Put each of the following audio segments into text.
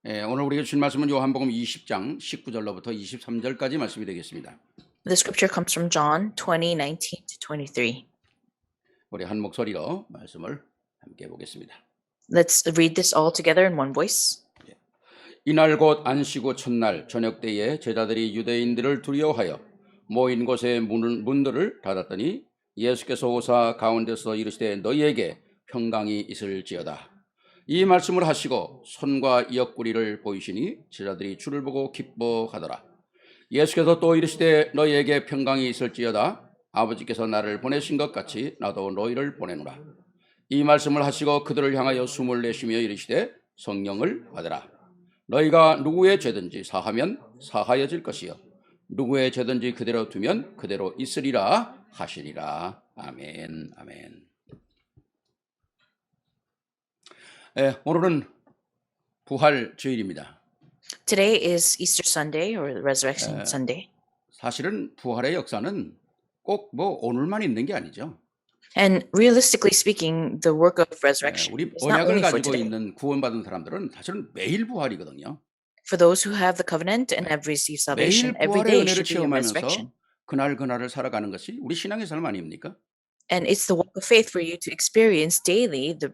오늘 우리가 주신 말씀은 요한복음 20장 19절로부터 23절까지 말씀이 되겠습니다. The scripture comes from John 20:19 to 23. 우리 한 목소리로 말씀을 함께 보겠습니다. Let's read this all together in one voice. 이날 곧 안식 후 첫날 저녁 때에 제자들이 유대인들을 두려워하여 모인 곳의 문들을 닫았더니 예수께서 오사 가운데서 이르시되 너희에게 평강이 있을지어다. 이 말씀을 하시고 손과 옆구리를 보이시니 제자들이 주를 보고 기뻐하더라. 예수께서 또 이르시되 너희에게 평강이 있을지어다. 아버지께서 나를 보내신 것 같이 나도 너희를 보내노라. 이 말씀을 하시고 그들을 향하여 숨을 내쉬며 이르시되 성령을 받으라. 너희가 누구의 죄든지 사하면 사하여질 것이요 누구의 죄든지 그대로 두면 그대로 있으리라 하시리라. 아멘. 아멘. 오늘은 부활 주일입니다. Today is Easter Sunday or Resurrection Sunday. 사실은 부활의 역사는 꼭 오늘만 있는 게 아니죠. And realistically speaking, the work of resurrection 우리 is not 언약을 only for 가지고 today. 있는 구원받은 사람들은 사실은 매일 부활이거든요. For those who have the covenant and have received salvation, 매일 every 부활의 day 은혜를 should be a 체험하면서 resurrection. 그날을 살아가는 것이 우리 신앙의 삶 아닙니까? And it's the walk of faith for you to experience daily the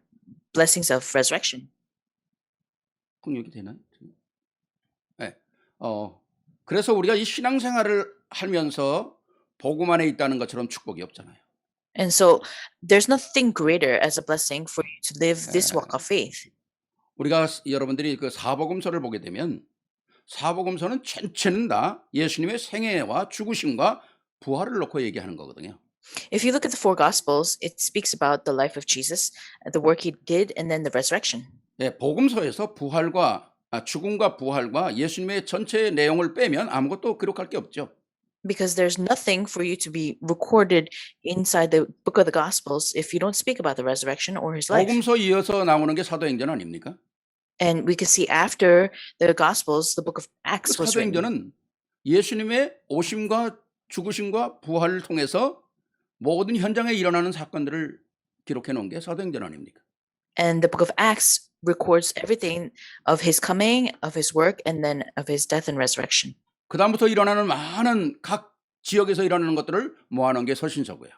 blessings of resurrection. 통역이 되나요? 네. 그래서 우리가 이 신앙생활을 하면서 복음 안에 있다는 것처럼 축복이 없잖아요. And so there's nothing greater as a blessing for you to live this walk of faith. 우리가 여러분들이 그 사복음서를 보게 되면 사복음서는 전체는 다 예수님의 생애와 죽으심과 부활을 놓고 얘기하는 거거든요. If you look at the four Gospels, it speaks about the life of Jesus, the work he did, and then the resurrection. 복음서에서 죽음과 부활과 예수님의 전체 내용을 빼면 아무것도 기록할 게 없죠. Because there's nothing for you to be recorded inside the book of the Gospels if you don't speak about the resurrection or his life. 복음서 이어서 나오는 게 사도행전 아닙니까? And we can see after the Gospels, the book of Acts was written. 사도행전은 예수님의 오심과 죽으심과 부활을 통해서 모든 현장에 일어나는 사건들을 기록해 놓은 게 사도행전 아닙니까? And the book of Acts records everything of his coming, of his work, and then of his death and resurrection. 그 다음부터 일어나는 많은 각 지역에서 일어나는 것들을 모아놓은 게 서신서고요.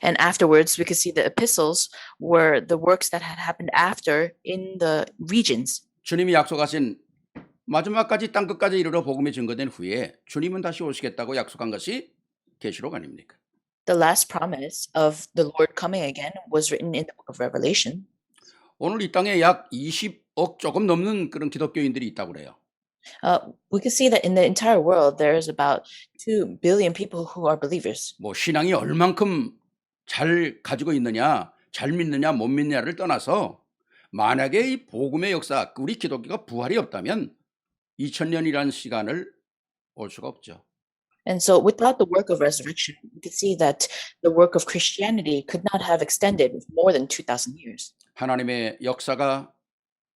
And afterwards, we could see the epistles were the works that had happened after in the regions. 주님이 약속하신 마지막까지 땅끝까지 이르러 복음이 증거된 후에 주님은 다시 오시겠다고 약속한 것이 계시록 아닙니까? The last promise of the Lord coming again was written in the book of Revelation. 오늘 이 땅에 약 20억 조금 넘는 그런 기독교인들이 있다고 그래요. We can see that in the entire world, there's about 2 billion people who are believers. 신앙이 얼만큼 잘 가지고 있느냐, 잘 믿느냐, 못 믿느냐를 떠나서 만약에 이 복음의 역사, 우리 기독교가 부활이 없다면 2000년이라는 시간을 올 수가 없죠. And so without the work of resurrection, we can see that the work of Christianity could not have extended more than 2,000 years. 하나님의 역사가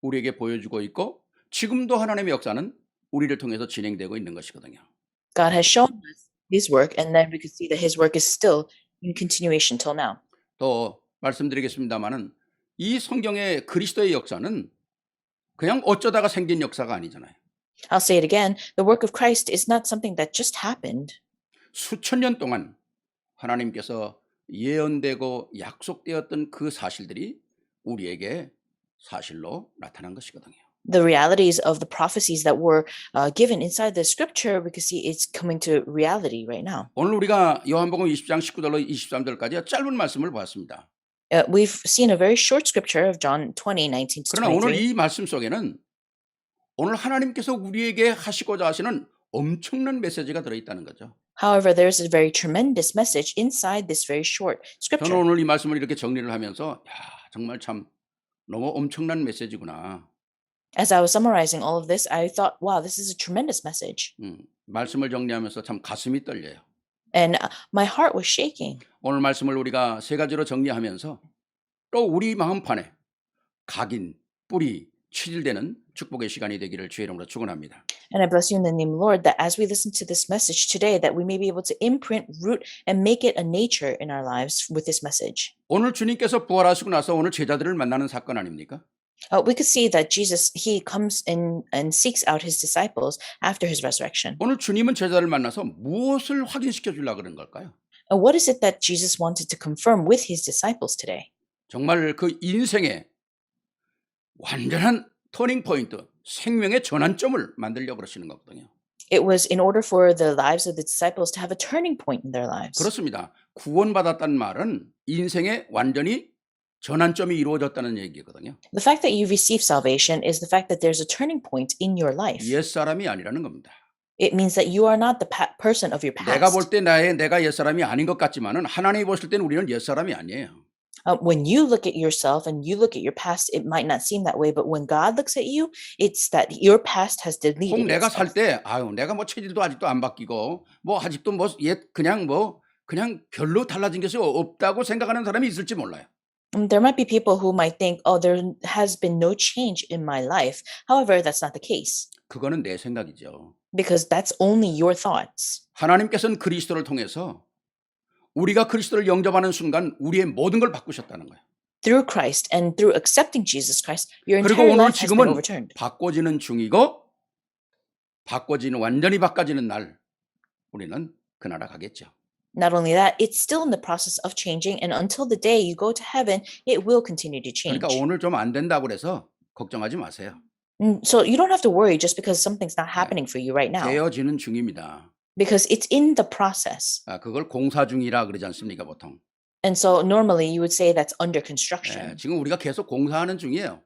우리에게 보여주고 있고 지금도 하나님의 역사는 우리를 통해서 진행되고 있는 것이거든요. God has shown us his work, and then we can see that his work is still in continuation till now. 또 말씀드리겠습니다마는 이 성경의 그리스도의 역사는 그냥 어쩌다가 생긴 역사가 아니잖아요. I'll say it again, the work of Christ is not something that just happened. 수천 년 동안 하나님께서 예언되고 약속되었던 그 사실들이 우리에게 사실로 나타난 것이거든요. The realities of the prophecies that were given inside the scripture, we can see it's coming to reality right now. 오늘 우리가 요한복음 20장 19절로 23절까지 짧은 말씀을 보았습니다. We've seen a very short scripture of John 20:19 to 그러나 오늘 23. 이 말씀 속에는 오늘 하나님께서 우리에게 하시고자 하시는 엄청난 메시지가 들어있다는 거죠. However, there's a very tremendous message inside this very short 저는 scripture. 오늘 이 말씀을 이렇게 정리를 하면서 정말 참 너무 엄청난 메시지구나. As I was summarizing all of this, I thought, wow, this is a tremendous message. 말씀을 정리하면서 참 가슴이 떨려요. And my heart was shaking. 오늘 말씀을 우리가 세 가지로 정리하면서 또 우리 마음판에 각인, 뿌리, 취질되는 축복의 시간이 되기를 주의 이름으로 축원합니다. And I bless you in the name of the Lord that as we listen to this message today, that we may be able to imprint, root, and make it a nature in our lives with this message. 오늘 주님께서 부활하시고 나서 오늘 제자들을 만나는 사건 아닙니까? We could see that Jesus, he comes in and seeks out his disciples after his resurrection. 오늘 주님은 제자를 만나서 무엇을 확인시켜 주려고 그런 걸까요? And what is it that Jesus wanted to confirm with his disciples today? 정말 그 인생의 완전한 터닝 포인트, 생명의 전환점을 만들려고 그러시는 거거든요. It was in order for the lives of the disciples to have a turning point in their lives. 그렇습니다. 구원받았다는 말은 인생의 완전히 전환점이 이루어졌다는 얘기거든요. The fact that you receive salvation is the fact that there's a turning point in your life. 옛사람이 아니라는 겁니다. It means that you are not the person of your 내가 past. 볼 때 내가 옛사람이 아닌 것 같지만은 하나님이 보실 때는 우리는 옛사람이 아니에요. When you look at yourself and you look at your past, it might not seem that way, but when God looks at you, it's that your past has 혹 deleted 내가 살 itself. 때 아유 내가 뭐 체질도 아직도 안 바뀌고 뭐 아직도 뭐 그냥 별로 달라진 것이 없다고 생각하는 사람이 있을지 몰라요. There might be people who might think, oh, there has been no change in my life. However, that's not the case 그거는 내 생각이죠. because that's only your thoughts. 하나님께서는 그리스도를 통해서 우리가 그리스도를 영접하는 순간 우리의 모든 걸 바꾸셨다는 거예요. Through Christ and through accepting Jesus Christ, your 그리고 entire 오늘 life has been 지금은 overturned. 바꿔지는 중이고 완전히 바꿔지는 날 우리는 그 나라 가겠죠. Not only that, it's still in the process of changing, and until the day you go to heaven, it will continue to change. 그러니까 오늘 좀 안 된다고 그래서 걱정하지 마세요. So you don't have to worry just because something's not happening for you right now, 되어지는 중입니다. because it's in the process. 그걸 공사 중이라 그러지 않습니까 보통. And so normally you would say that's under construction. 지금 우리가 계속 공사하는 중이에요.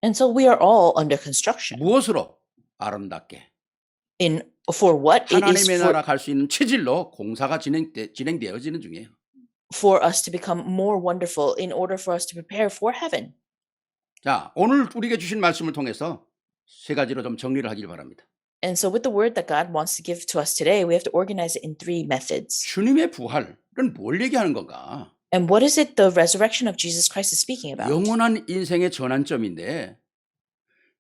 And so we are all under construction. 무엇으로? 아름답게. For what? It is 하나님의 나라 갈 수 있는 체질로 공사가 진행되어지는 중이에요. for us to become more wonderful in order for us to prepare for heaven. 자, 오늘 우리에게 주신 말씀을 통해서 세 가지로 좀 정리를 하길 바랍니다. And so with the word that God wants to give to us today, we have to organize it in 3 methods. 주님의 부활은 뭘 얘기하는 건가? And what is it the resurrection of Jesus Christ is speaking about? 영원한 인생의 전환점인데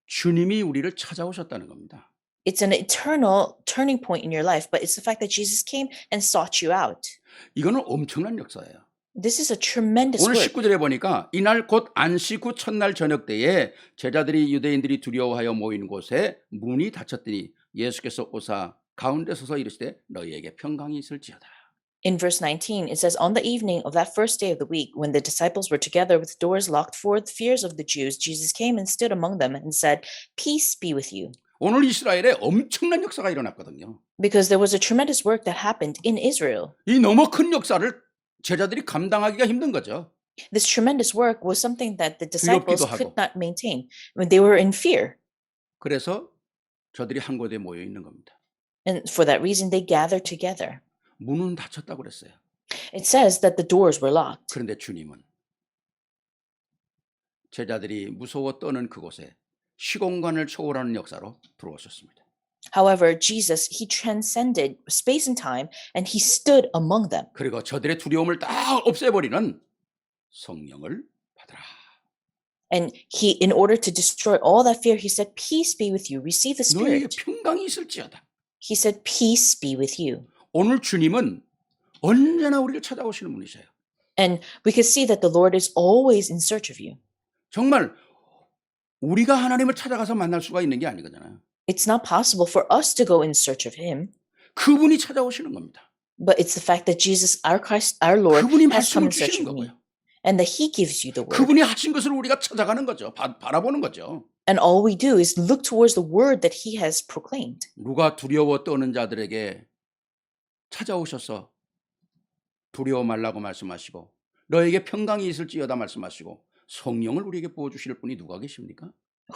주님이 우리를 찾아오셨다는 겁니다. It's an eternal turning point in your life, but it's the fact that Jesus came and sought you out. 이거는 엄청난 역사예요. This is a tremendous 오늘 work. 19절에 보니까 이날 곧 안식 후 첫날 저녁 때에 제자들이 유대인들이 두려워하여 모인 곳에 문이 닫혔더니 예수께서 오사 가운데 서서 이르시되 너희에게 평강이 있을지어다. In verse 19, it says, on the evening of that first day of the week, when the disciples were together with the doors locked for the fears of the Jews, Jesus came and stood among them and said, peace be with you. 오늘 이스라엘에 엄청난 역사가 일어났거든요. Because there was a tremendous work that happened in Israel. 이 너무 큰 역사를 제자들이 감당하기가 힘든 거죠. This tremendous work was something that the disciples 두렵기도 하고. could not maintain when they were in fear. 그래서 저들이 한 곳에 모여 있는 겁니다. And for that reason, they gathered together. 문은 닫혔다고 그랬어요. It says that the doors were locked. 그런데 주님은 제자들이 무서워 떠는 그곳에 시공간을 초월하는 역사로 들어오셨습니다. However, Jesus, he transcended space and time and he stood among them. 그리고 저들의 두려움을 다 없애버리는 성령을 받으라. And he, in order to destroy all that fear, he said, peace be with you. Receive the 너에게 Spirit. 평강이 있을지어다. He said, peace be with you. 오늘 주님은 언제나 우리를 찾아오시는 분이세요. And we could see that the Lord is always in search of you. 정말 우리가 하나님을 찾아가서 만날 수가 있는 게 아니거든요. It's not possible for us to go in search of him, 그분이 찾아오시는 겁니다. but it's the fact that Jesus, our Christ, our Lord, 그분이 has come 말씀을 in search 주시는 of me. 거고요. And that he gives you the word. 그분이 하신 것을 우리가 찾아가는 거죠. 바라보는 거죠. And all we do is look towards the word that he has proclaimed. 누가 두려워 떠는 자들에게 찾아오셔서 두려워 말라고 말씀하시고 너에게 평강이 있을지어다 말씀하시고 성령을 우리에게 부어주실 분이 누가 계십니까?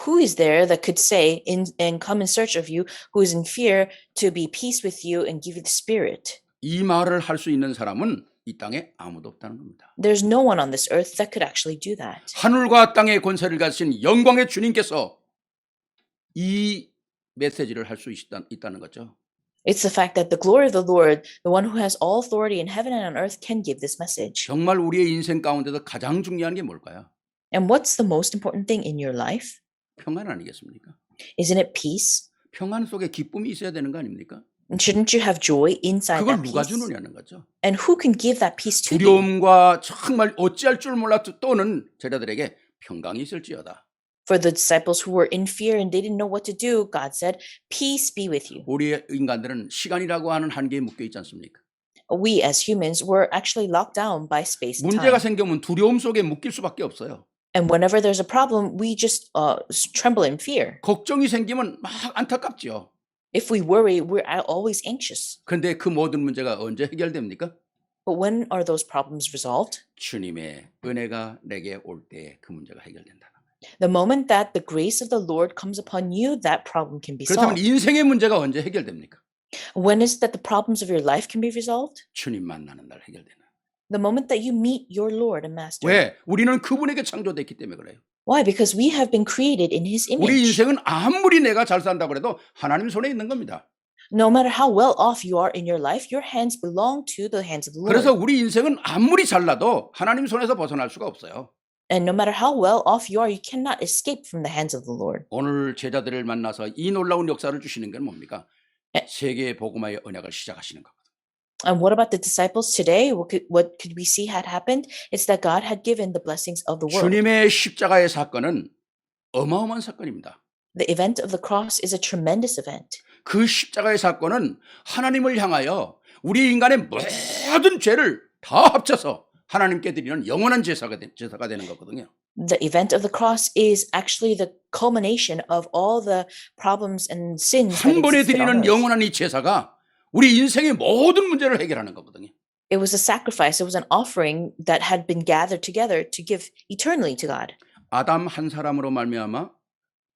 Who is there that could say and come in search of you, who is in fear, to be peace with you and give you the Spirit? 이 말을 할 수 있는 사람은 이 땅에 아무도 없다는 겁니다. There's no one on this earth that could actually do that. 하늘과 땅의 권세를 가진 영광의 주님께서 이 메시지를 할 수 있다는 거죠. It's the fact that the glory of the Lord, the one who has all authority in heaven and on earth, can give this message. 정말 우리의 인생 가운데서 가장 중요한 게 뭘까요? And what's the most important thing in your life? 평안 아니겠습니까? Isn't it peace? 평안 속에 기쁨이 있어야 되는 거 아닙니까? And shouldn't you have joy inside 그걸 that 누가 peace? 주느냐는 거죠. And who can give that peace to you? 두려움과 정말 어찌할 줄 몰라 떠는 제자들에게 평강이 있을지어다. For the disciples who were in fear and they didn't know what to do, God said, "Peace be with you." 우리 인간들은 시간이라고 하는 한계에 묶여 있지 않습니까? We as humans were actually locked down by space and 문제가 time. 생기면 두려움 속에 묶일 수밖에 없어요. And whenever there's a problem, we just tremble in fear. 걱정이 생기면 막 안타깝죠. If we worry, we're always anxious. 그런데 그 모든 문제가 언제 해결됩니까? But when are those problems resolved? 주님의 은혜가 내게 올 때에 그 문제가 해결된다. The moment that the grace of the Lord comes upon you, that problem can be 그렇다면 solved. 인생의 문제가 언제 해결됩니까? When is it that the problems of your life can be resolved? 주님 만나는 날 해결되는. The moment that you meet your Lord and Master. 왜? 우리는 그분에게 창조됐기 때문에 그래요. Why? Because we have been created in His 우리 image. 인생은 아무리 내가 잘 산다고 해도 하나님 손에 있는 겁니다. No matter how well off you are in your life, your hands belong to the hands of the Lord. 그래서 우리 인생은 아무리 잘나도 하나님 손에서 벗어날 수가 없어요. And no matter how well off you are, you cannot escape from the hands of the Lord. 오늘 제자들을 만나서 이 놀라운 역사를 주시는 건 뭡니까? 에. 세계 복음화의 언약을 시작하시는 거거든요. And what about the disciples today? What could we see had happened? It's that God had given the blessings of the world. 주님의 십자가의 사건은 어마어마한 사건입니다. The event of the cross is a tremendous event. 그 십자가의 사건은 하나님을 향하여 우리 인간의 모든 죄를 다 합쳐서 하나님께 드리는 영원한 제사가 되는 거거든요. The event of the cross is actually the culmination of all the problems and sins that 한 번에 existed on 드리는 earth. 영원한 이 제사가 우리 인생의 모든 문제를 해결하는 거거든요. It was a sacrifice. It was an offering that had been gathered together to give eternally to God. 아담 한 사람으로 말미암아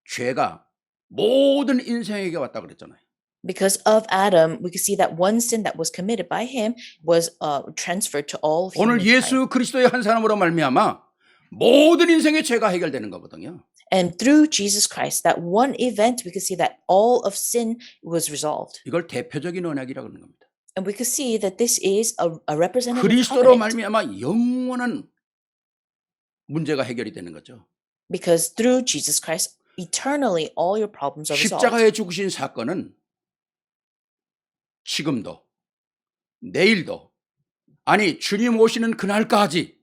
죄가 모든 인생에게 왔다 그랬잖아요. Because of Adam, we could see that one sin that was committed by him was transferred to all of 오늘 humankind. 예수 그리스도의 한 사람으로 말미암아 모든 인생의 죄가 해결되는 거거든요. And through Jesus Christ, that one event, we could see that all of sin was resolved. 이걸 대표적인 언약이라고 하는 겁니다. And we could see that this is a representative 그리스도로 covenant. 말미암아 영원한 문제가 해결이 되는 거죠. Because through Jesus Christ, eternally all your problems are resolved. 십자가에 죽으신 사건은 지금도 내일도 아니 주님 오시는 그날까지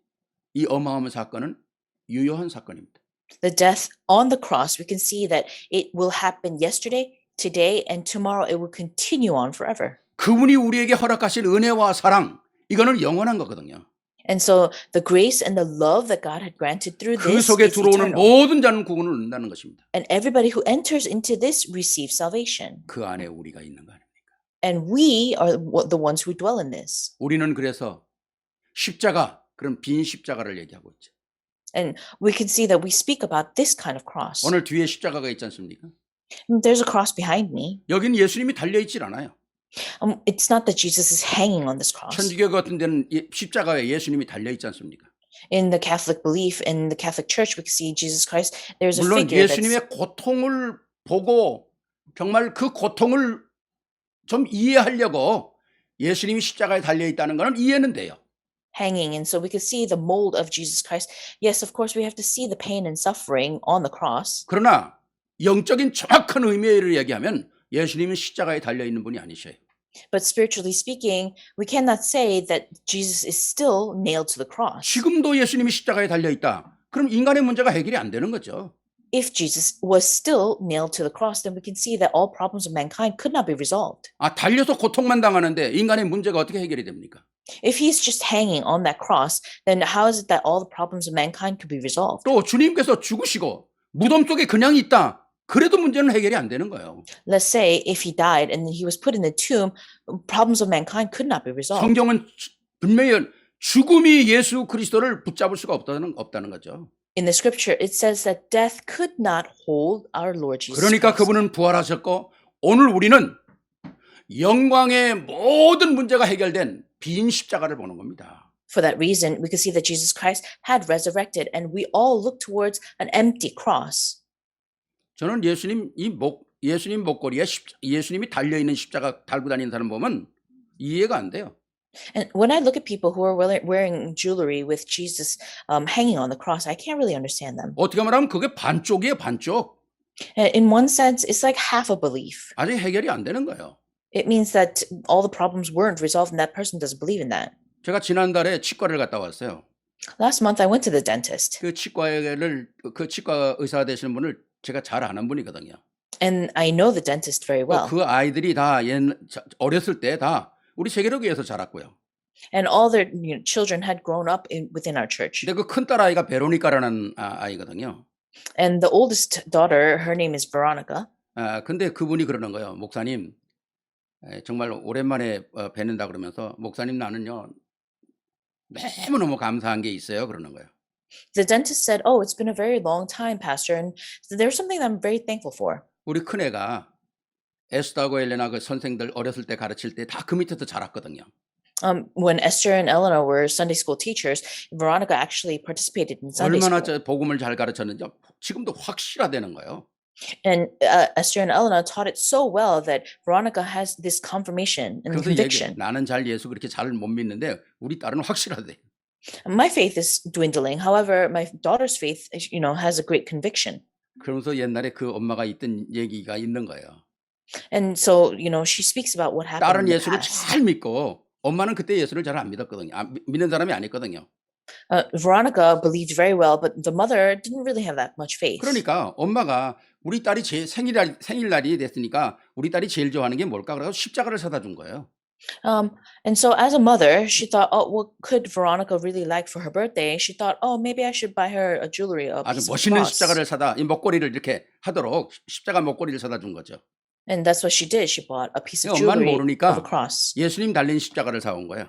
이 어마어마한 사건은 유효한 사건입니다. The death on the cross, we can see that it will happen yesterday, today, and tomorrow. It will continue on forever. 그분이 우리에게 허락하신 은혜와 사랑 이거는 영원한 거거든요. And so the grace and the love that God had granted through 그 this 속에 is 들어오는 eternal. 모든 자는 구원을 얻는다는 것입니다. And everybody who enters into this receives salvation. 그 안에 우리가 있는 거 아닙니까? And we are the ones who dwell in this. 우리는 그래서 십자가 그런 빈 십자가를 얘기하고 있죠. And we can see that we speak about this kind of cross. 오늘 뒤에 십자가가 있지 않습니까? There's a cross behind me. 여긴 예수님이 달려있질 않아요. It's not that Jesus is hanging on this cross. 천주교 같은 데는 십자가에 예수님이 달려있지 않습니까? In the Catholic belief, in the Catholic Church, we can see Jesus Christ. There's a 물론 figure that's 예수님의 고통을 보고 정말 그 고통을 좀 이해하려고 예수님이 십자가에 달려있다는 것은 이해는 돼요. hanging. And so we could see the mold of Jesus Christ. Yes, of course, we have to see the pain and suffering on the cross. 그러나 영적인 정확한 의미를 얘기하면 예수님은 십자가에 달려있는 분이 아니셔요. But spiritually speaking, we cannot say that Jesus is still nailed to the cross. 지금도 예수님이 십자가에 달려있다. 그럼 인간의 문제가 해결이 안 되는 거죠. If Jesus was still nailed to the cross, then we can see that all problems of mankind could not be resolved. 달려서 고통만 당하는데 인간의 문제가 어떻게 해결이 됩니까? If he's just hanging on that cross, then how is it that all the problems of mankind could be resolved? 또 주님께서 죽으시고 무덤 속에 그냥 있다. 그래도 문제는 해결이 안 되는 거예요. Let's say if he died and he was put in the tomb, problems of mankind could not be resolved. 성경은 분명히 죽음이 예수 그리스도를 붙잡을 수가 없다는 거죠. In the scripture, it says that death could not hold our Lord Jesus 그러니까 Christ. 그분은 부활하셨고 오늘 우리는 영광의 모든 문제가 해결된 빈 십자가를 보는 겁니다. For that reason, we could see that Jesus Christ had resurrected, and we all look towards an empty cross. 저는 예수님 목걸이에 예수님이 달려 있는 십자가 달고 다니는 사람 보면 이해가 안 돼요. And when I look at people who are wearing jewelry with Jesus hanging on the cross, I can't really understand them. 어떻게 말하면 그게 반쪽이에요, 반쪽. In one sense, it's like half a belief. 아직 해결이 안 되는 거예요. It means that all the problems weren't resolved, and that person doesn't believe in that. 제가 지난달에 치과를 갔다 왔어요. Last month, I went to the dentist, 그 치과 의사 되시는 분을 제가 잘 아는 분이거든요. and I know the dentist very well. 그 아이들이 다 어렸을 때 다 우리 세계로교에서 자랐고요. And all their children had grown up within our church. 근데 그 큰딸 아이가 베로니카라는 아이거든요. And the oldest daughter, her name is Veronica. 근데 그분이 그러는 거예요. 목사님, 정말 오랜만에 뵙는다 그러면서 목사님 나는요 너무너무 감사한 게 있어요 그러는 거예요. The dentist said, "Oh, it's been a very long time, Pastor, and there's something that I'm very thankful for." 우리 큰애가 에스더하고 엘레나 그 선생들 어렸을 때 가르칠 때 다 그 밑에서 자랐거든요. When Esther and Eleanor were Sunday school teachers, Veronica actually participated in Sunday 얼마나 school. 복음을 잘 가르쳤는지 지금도 확실하다는 거예요. And Esther and Eleanor taught it so well that Veronica has this confirmation and 그래서 conviction. 나는 잘 예수 그렇게 잘 못 믿는데 우리 딸은 확실하대. My faith is dwindling. However, my daughter's faith, has a great conviction. 그러면서 옛날에 그 엄마가 있던 얘기가 있는 거예요. And so, she speaks about what happened 딸은 in the 예수를 past. 잘 믿고 엄마는 그때 예수를 잘 안 믿었거든요. 믿는 사람이 아니거든요. Veronica believed very well, but the mother didn't really have that much faith. 그러니까 엄마가 우리 딸이 생일날이 됐으니까 우리 딸이 제일 좋아하는 게 뭘까? 그래서 십자가를 사다 준 거예요. And so as a mother, she thought, oh, what could Veronica really like for her birthday? She thought, oh, maybe I should buy her a jewelry, a 아주 piece of 멋있는 cross. 십자가를 사다 이 목걸이를 이렇게 하도록 십자가 목걸이를 사다 준 거죠. And that's what she did. She bought a piece of 엄마는 jewelry 모르니까 of a cross. 예수님 달린 십자가를 사온 거예요.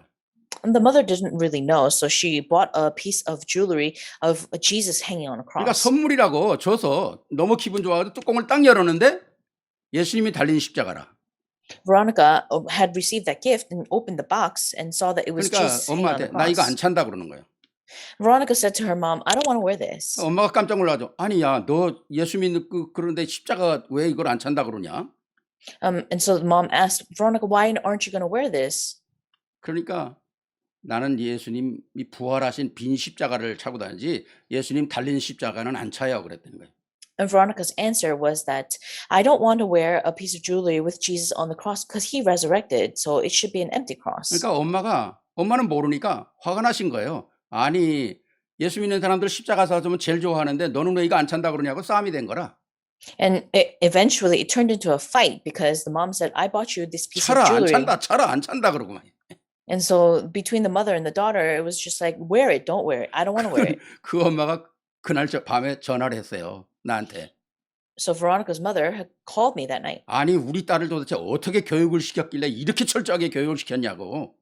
And the mother didn't really know, so she bought a piece of jewelry of Jesus hanging on a 그러니까 cross. 선물이라고 줘서 너무 기분 좋아가지고 뚜껑을 딱 열었는데 예수님이 달린 십자가라. Veronica had received that gift and opened the box and saw that it was 그러니까 Jesus hanging on the 엄마한테 나 이거 안 cross. 찬다 그러는 거예요. Veronica said to her mom, I don't want to wear this. 엄마가 깜짝 놀라죠. 아니 야, 너 예수 믿는 그런데 십자가 왜 이걸 안 찬다 그러냐? And so the mom asked, Veronica, why aren't you going to wear this? 그러니까 나는 예수님이 부활하신 빈 십자가를 차고 다니지 예수님 달린 십자가는 안 차요 그랬던 거예요. And Veronica's answer was that I don't want to wear a piece of jewelry with Jesus on the cross because he resurrected, so it should be an empty cross. 그러니까 엄마는 모르니까 화가 나신 거예요. 아니 예수 믿는 사람들 십자가 사주면 제일 좋아하는데 너는 왜 이거 안 찬다 그러냐고 싸움이 된 거라. And eventually it turned into a fight because the mom said, I bought you this piece of 차라 안 jewelry. 찬다 차라 안 찬다 그러고 막. And so between the mother and the daughter, it was just like, wear it, don't wear it. I don't want to wear it. 그 엄마가 그날 밤에 전화를 했어요. 나한테. So Veronica's mother had called me that night. 아니 우리 딸을 도대체 어떻게 교육을 시켰길래 이렇게 철저하게 교육을 시켰냐고.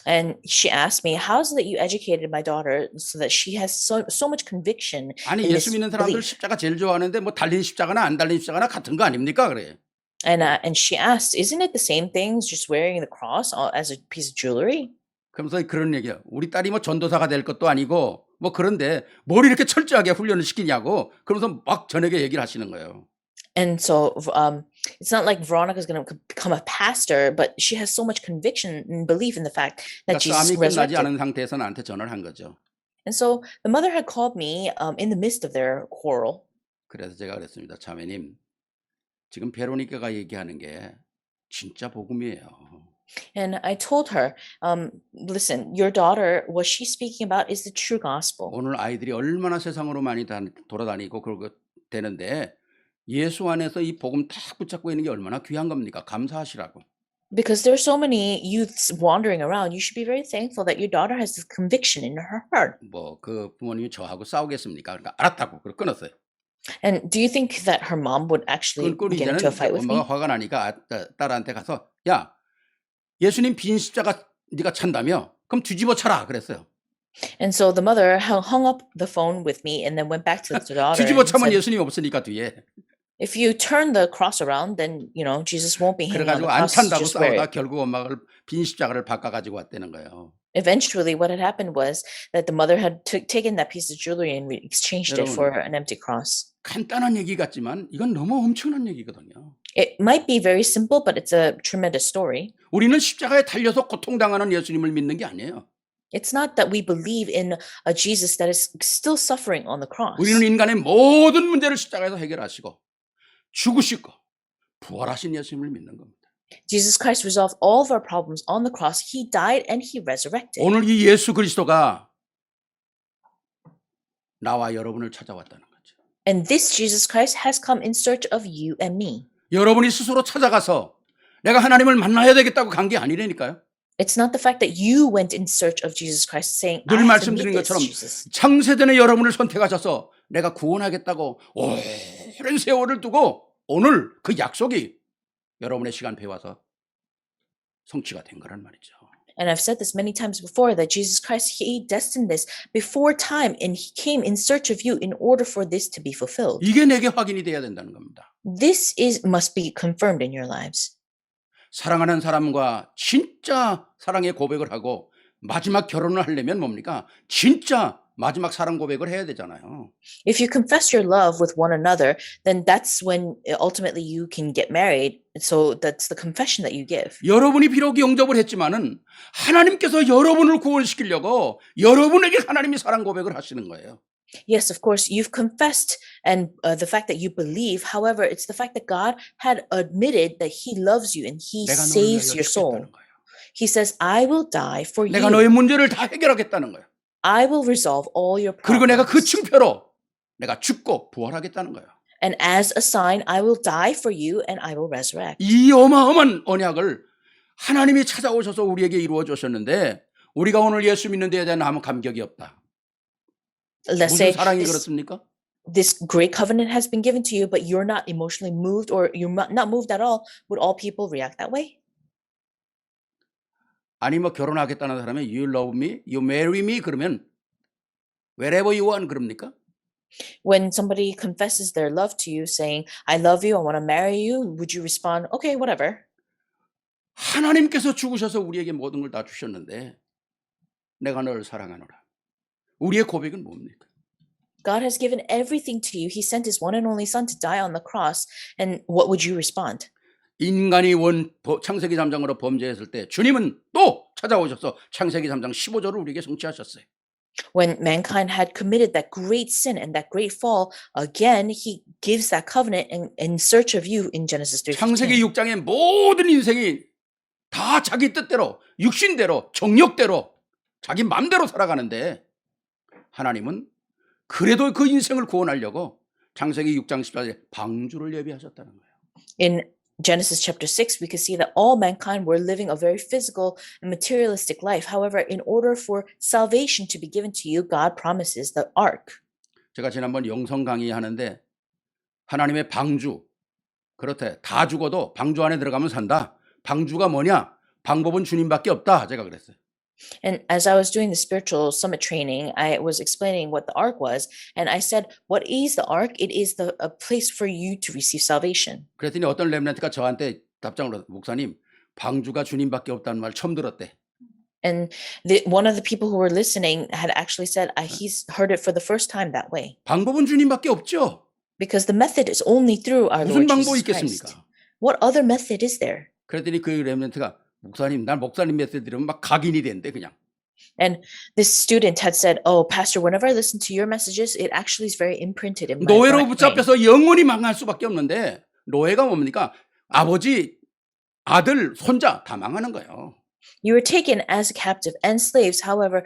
And she asked me, how is it that you educated my daughter so that she has so much conviction 아니 in 예수 this 믿는 사람들 belief? 십자가 제일 좋아하는데 뭐 달린 십자가나 안 달린 십자가나 같은 거 아닙니까? 그래. And she asked, isn't it the same thing as just wearing the cross as a piece of jewelry? 그러면서 그런 얘기야. 우리 딸이 뭐 전도사가 될 것도 아니고 뭐 그런데 뭘 이렇게 철저하게 훈련을 시키냐고. 그러면서 막 저녁에 얘기를 하시는 거예요. And so it's not like Veronica's going to become a pastor, but she has so much conviction and belief in the fact that 그러니까 Jesus 싸움이 끝나지 resurrected. 않은 상태에서 나한테 전화를 한 거죠. And so the mother had called me in the midst of their quarrel. 그래서 제가 그랬습니다. 자매님, 지금 베로니카가 얘기하는 게 진짜 복음이에요. And I told her, listen, your daughter, what she's speaking about is the true gospel. 오늘 아이들이 얼마나 세상으로 많이 돌아다니고 그러고 되는데 예수 안에서 이 복음 딱 붙잡고 있는 게 얼마나 귀한 겁니까? 감사하시라고. Because there are so many youths wandering around, you should be very thankful that your daughter has this conviction in her heart. 뭐 그 부모님이 저하고 싸우겠습니까? 그러니까 알았다고 그걸 끊었어요. And do you think that her mom would actually 끊고 get 이제는 into a fight with me? 엄마가 화가 나니까 딸한테 가서 야 예수님 빈 십자가 네가 찬다며? 그럼 뒤집어 차라 그랬어요. And so the mother hung up the phone with me and then went back to the daughter 뒤집어 and 차면 said, 예수님이 없으니까 뒤에. if you turn the cross around, then, Jesus won't be hanging on the 그래가지고 안 cross. 찬다고 Just wear 싸우다 it. 결국 엄마가 빈 십자가를 바꿔가지고 왔다는 거예요. Eventually, what had happened was that the mother had taken that piece of jewelry and exchanged it 여러분, for an empty cross. 간단한 얘기 같지만 이건 너무 엄청난 얘기거든요. It might be very simple, but it's a tremendous story. 우리는 십자가에 달려서 고통당하는 예수님을 믿는 게 아니에요. It's not that we believe in a Jesus that is still suffering on the cross. 우리는 인간의 모든 문제를 십자가에서 해결하시고 죽으시고 부활하신 예수님을 믿는 겁니다. Jesus Christ resolved all of our problems on the cross. He died and he resurrected. 오늘 이 예수 그리스도가 나와 여러분을 찾아왔다는 거죠. And this Jesus Christ has come in search of you and me. 여러분이 스스로 찾아가서 내가 하나님을 만나야 되겠다고 간 게 아니라니까요. It's not the fact that you went in search of Jesus Christ saying, I 늘 have to meet 말씀드린 this 것처럼 Jesus. 창세전에 여러분을 선택하셔서 내가 구원하겠다고 오랜 세월을 두고 오늘 그 약속이 여러분의 시간표에 와서 성취가 된 거란 말이죠. And I've said this many times before that Jesus Christ, he destined this before time and he came in search of you in order for this to be fulfilled. 이게 내게 확인이 돼야 된다는 겁니다. This must be confirmed in your lives. 사랑하는 사람과 진짜 사랑의 고백을 하고 마지막 결혼을 하려면 뭡니까? 진짜 마지막 사랑 고백을 해야 되잖아요. If you confess your love with one another, then that's when ultimately you can get married. So that's the confession that you give. 여러분이 비록 영접을 했지만은 하나님께서 여러분을 구원시키려고 여러분에게 하나님이 사랑 고백을 하시는 거예요. Yes, of course, you've confessed and the fact that you believe. However, it's the fact that God had admitted that he loves you and he 내가 너를 saves 위하여 your soul. 죽겠다는 거예요. He says, I will die for 내가 you. 너의 문제를 다 해결하겠다는 거예요. I will resolve all your 그리고 내가 그 problems. 증표로 내가 죽고 부활하겠다는 거예요. And as a sign, I will die for you and I will resurrect. 이 어마어마한 언약을 하나님이 찾아오셔서 우리에게 이루어 주셨는데 우리가 오늘 예수 믿는 데에 대한 아무 감격이 없다. Let's 무슨 say 사랑이 this, 그렇습니까? this great covenant has been given to you, but you're not emotionally moved or you're not moved at all. Would all people react that way? 아니 뭐 결혼하겠다는 사람이 you love me, you marry me 그러면 wherever you want 그럽니까? When somebody confesses their love to you, saying, I love you, I want to marry you, would you respond, okay, whatever? 하나님께서 죽으셔서 우리에게 모든 걸 다 주셨는데 내가 너를 사랑하노라. 우리의 고백은 뭡니까? God has given everything to you. He sent his one and only son to die on the cross. And what would you respond? 인간이 창세기 3장으로 범죄했을 때 주님은 또 찾아오셔서 창세기 3장 15절을 우리에게 성취하셨어요. When mankind had committed that great sin and that great fall, again, he gives that covenant in search of you in Genesis 창세기 3:15. 6장의 모든 인생이 다 자기 뜻대로 육신대로 정욕대로 자기 맘대로 살아가는데 하나님은 그래도 그 인생을 구원하려고 창세기 6장 14절에 방주를 예비하셨다는 거예요. In Genesis chapter 6, we can see that all mankind were living a very physical and materialistic life. However, in order for salvation to be given to you, God promises the ark. 제가 지난번 영성 강의하는데 하나님의 방주 그렇대 다 죽어도 방주 안에 들어가면 산다. 방주가 뭐냐? 방법은 주님밖에 없다. 제가 그랬어요. And as I was doing the spiritual summit training, I was explaining what the ark was. And I said, what is the ark? It is a place for you to receive salvation. 그랬더니 어떤 렘넌트가 저한테 답장으로 목사님 방주가 주님밖에 없다는 말 처음 들었대. And one of the people who were listening had actually said he's heard it for the first time that way. 방법은 주님밖에 없죠. Because the method is only through our 무슨 Lord 방법이 Jesus Christ. 있겠습니까? What other method is there? 그랬더니 그 렘넌트가 목사님 난 목사님 메시지 들으면 막 각인이 된대 그냥. And this student had said, oh, Pastor, whenever I listen to your messages, it actually is very imprinted in my 노예로 brain. 붙잡혀서 영원히 망할 수밖에 없는데 노예가 뭡니까? 아버지, 아들, 손자 다 망하는 거예요. You were taken as a captive and slaves. However,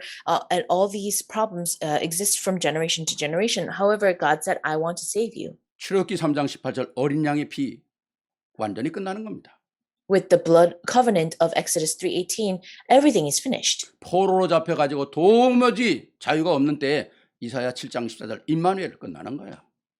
and all these problems exist from generation to generation. However, God said, I want to save you. 출애굽기 3장 18절 어린 양의 피 완전히 끝나는 겁니다. With the blood covenant of Exodus 3:18, everything is finished. 포로로 잡혀가지고 도무지 자유가 없는 때에 이사야 7장 14절 임마누엘 끝나는 거예요.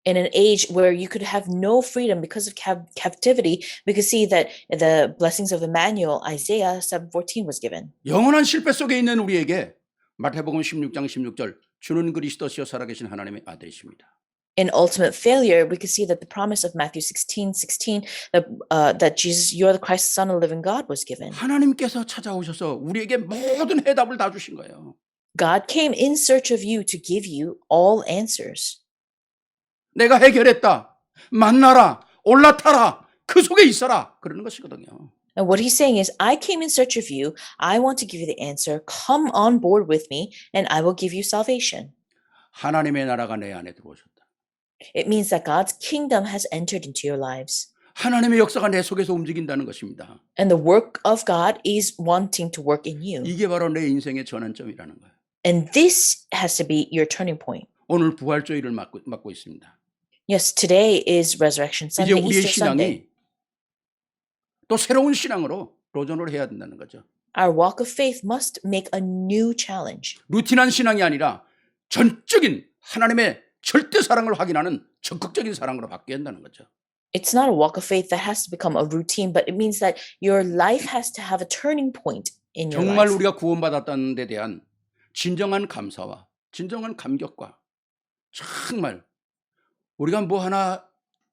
In an age where you could have no freedom because of captivity, we could see that the blessings of Emmanuel, Isaiah 7:14 was given. 영원한 실패 속에 있는 우리에게 마태복음 16장 16절 주는 그리스도시요 살아계신 하나님의 아들이십니다. In ultimate failure, we could see that the promise of Matthew 16:16 that Jesus, you are the Christ, Son of the living God, was given. 하나님께서 찾아오셔서 우리에게 모든 해답을 다 주신 거예요. God came in search of you to give you all answers. 내가 해결했다. 만나라. 올라타라. 그 속에 있어라. 그러는 것이거든요. And what he's saying is, I came in search of you. I want to give you the answer. Come on board with me, and I will give you salvation. 하나님의 나라가 내 안에 들어오셨다. It means that God's kingdom has entered into your lives. 하나님의 역사가 내 속에서 움직인다는 것입니다. And the work of God is wanting to work in you. 이게 바로 내 인생의 전환점이라는 거예요. And this has to be your turning point. 오늘 부활주의를 맞고 있습니다. Yes, today is Resurrection 이제 Sunday, 우리의 Easter Sunday. 신앙이 또 새로운 신앙으로 도전을 해야 된다는 거죠. Our walk of faith must make a new challenge. 루틴한 신앙이 아니라 전적인 하나님의 절대 사랑을 확인하는 적극적인 사랑으로 바뀌어야 한다는 거죠. It's not a walk of faith that has to become a routine, but it means that your life has to have a turning point in your 정말 life. 우리가 구원받았다는 데 대한 진정한 감사와 진정한 감격과 정말 우리가 뭐 하나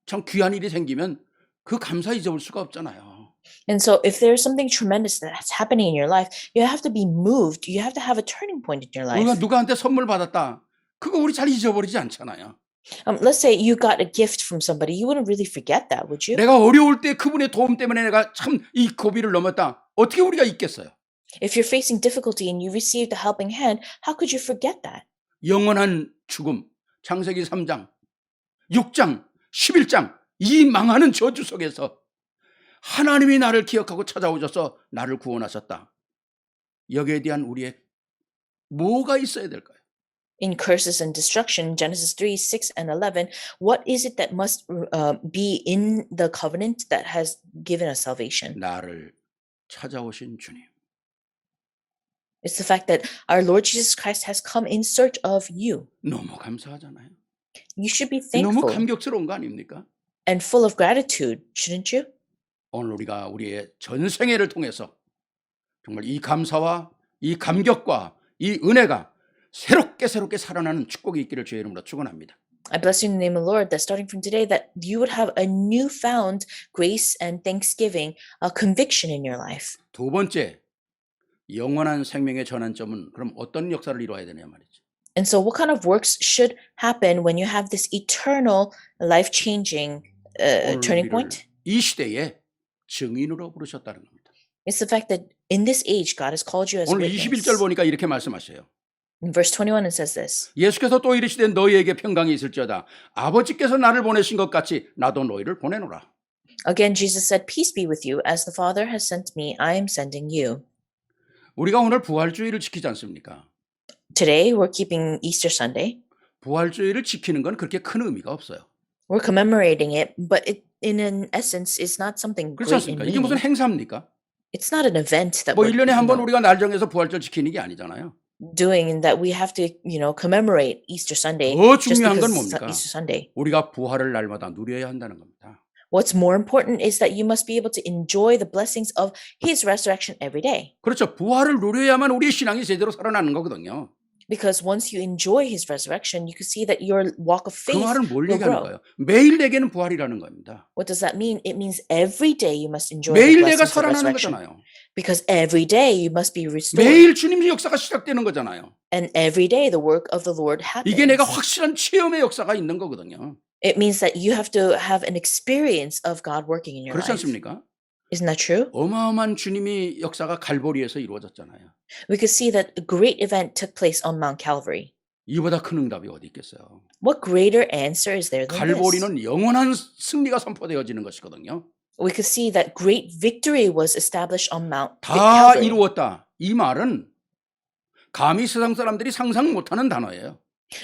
참 귀한 일이 생기면 그 감사 잊어볼 수가 없잖아요. And so if there's something tremendous that's happening in your life, you have to be moved. You have to have a turning point in your 우리가 life. 누구한테 선물 받았다. 그거 우리 잘 잊어버리지 않잖아요. Let's say you got a gift from somebody. You wouldn't really forget that, would you? 내가 어려울 때 그분의 도움 때문에 내가 참 이 고비를 넘었다. 어떻게 우리가 잊겠어요? If you're facing difficulty and you received a helping hand, how could you forget that? 영원한 죽음, 창세기 3장, 6장, 11장 이 망하는 저주 속에서 하나님이 나를 기억하고 찾아오셔서 나를 구원하셨다. 여기에 대한 우리의 뭐가 있어야 될까요? In curses and destruction, Genesis 3, 6, and 11, what is it that must be in the covenant that has given us salvation? 나를 찾아오신 주님. It's the fact that our Lord Jesus Christ has come in search of you. 너무 감사하잖아요. You should be 너무 thankful 감격스러운 거 아닙니까? and full of gratitude, shouldn't you? 오늘 우리가 우리의 전생애를 통해서 정말 이 감사와 이 감격과 이 은혜가 새롭게 살아나는 축복이 있기를 주의 이름으로 축원합니다. I bless you in the name of the Lord that starting from today that you would have a newfound grace and thanksgiving, a conviction in your life. 두 번째, 영원한 생명의 전환점은 그럼 어떤 역사를 이루어야 되냐 말이죠. And so what kind of works should happen when you have this eternal, life-changing 오늘 turning 우리를 point? 이 시대에 증인으로 부르셨다는 겁니다. It's the fact that in this age, God has called you as a 오늘 witness. 21절 보니까 이렇게 말씀하셔요. In verse 21, it says this. 예수께서 또 이르시되 너희에게 평강이 있을지어다. 아버지께서 나를 보내신 것 같이 나도 너희를 보내노라. Again, Jesus said, peace be with you. As the Father has sent me, I am sending you. 우리가 오늘 부활주의를 지키지 않습니까? Today, we're keeping Easter Sunday. 부활주의를 지키는 건 그렇게 큰 의미가 없어요. We're commemorating it, but in an essence, it's not something 그렇지 great in 않습니까? 이게 무슨 meaning. 행사입니까? It's not an event that 뭐 we're 1년에 한 번 우리가 날 정해서 부활절 지키는 게 아니잖아요. doing and that we have to, commemorate Easter Sunday 더 just 중요한 건 because it's 뭡니까? Easter Sunday. 우리가 부활을 날마다 누려야 한다는 겁니다. What's more important is that you must be able to enjoy the blessings of His resurrection every day. 그렇죠. 부활을 누려야만 우리의 신앙이 제대로 살아나는 거거든요. Because once you enjoy His resurrection, you can see that your walk of 그 faith 말은 뭘 will 얘기하는 grow. 거예요? 매일 내게는 부활이라는 겁니다. What does that mean? It means every day you must enjoy the 매일 내가 blessings of 살아나는 resurrection. 거잖아요. Because every day you must be restored. 매일 주님의 역사가 시작되는 거잖아요. And every day the work of the Lord 이게 내가 happens. 확실한 체험의 역사가 있는 거거든요. It means that you have to have an experience of God working in your 그렇지 life. 않습니까? Isn't that true? 어마어마한 주님이 역사가 갈보리에서 이루어졌잖아요. We could see that a great event took place on Mount Calvary. 이보다 큰 응답이 어디 있겠어요? What greater answer is there than this? 갈보리는 영원한 승리가 선포되어지는 것이거든요. We could see that great victory was established on Mount 다 Calvary. 이루었다. 이 말은 감히 세상 사람들이 상상 못하는 단어예요.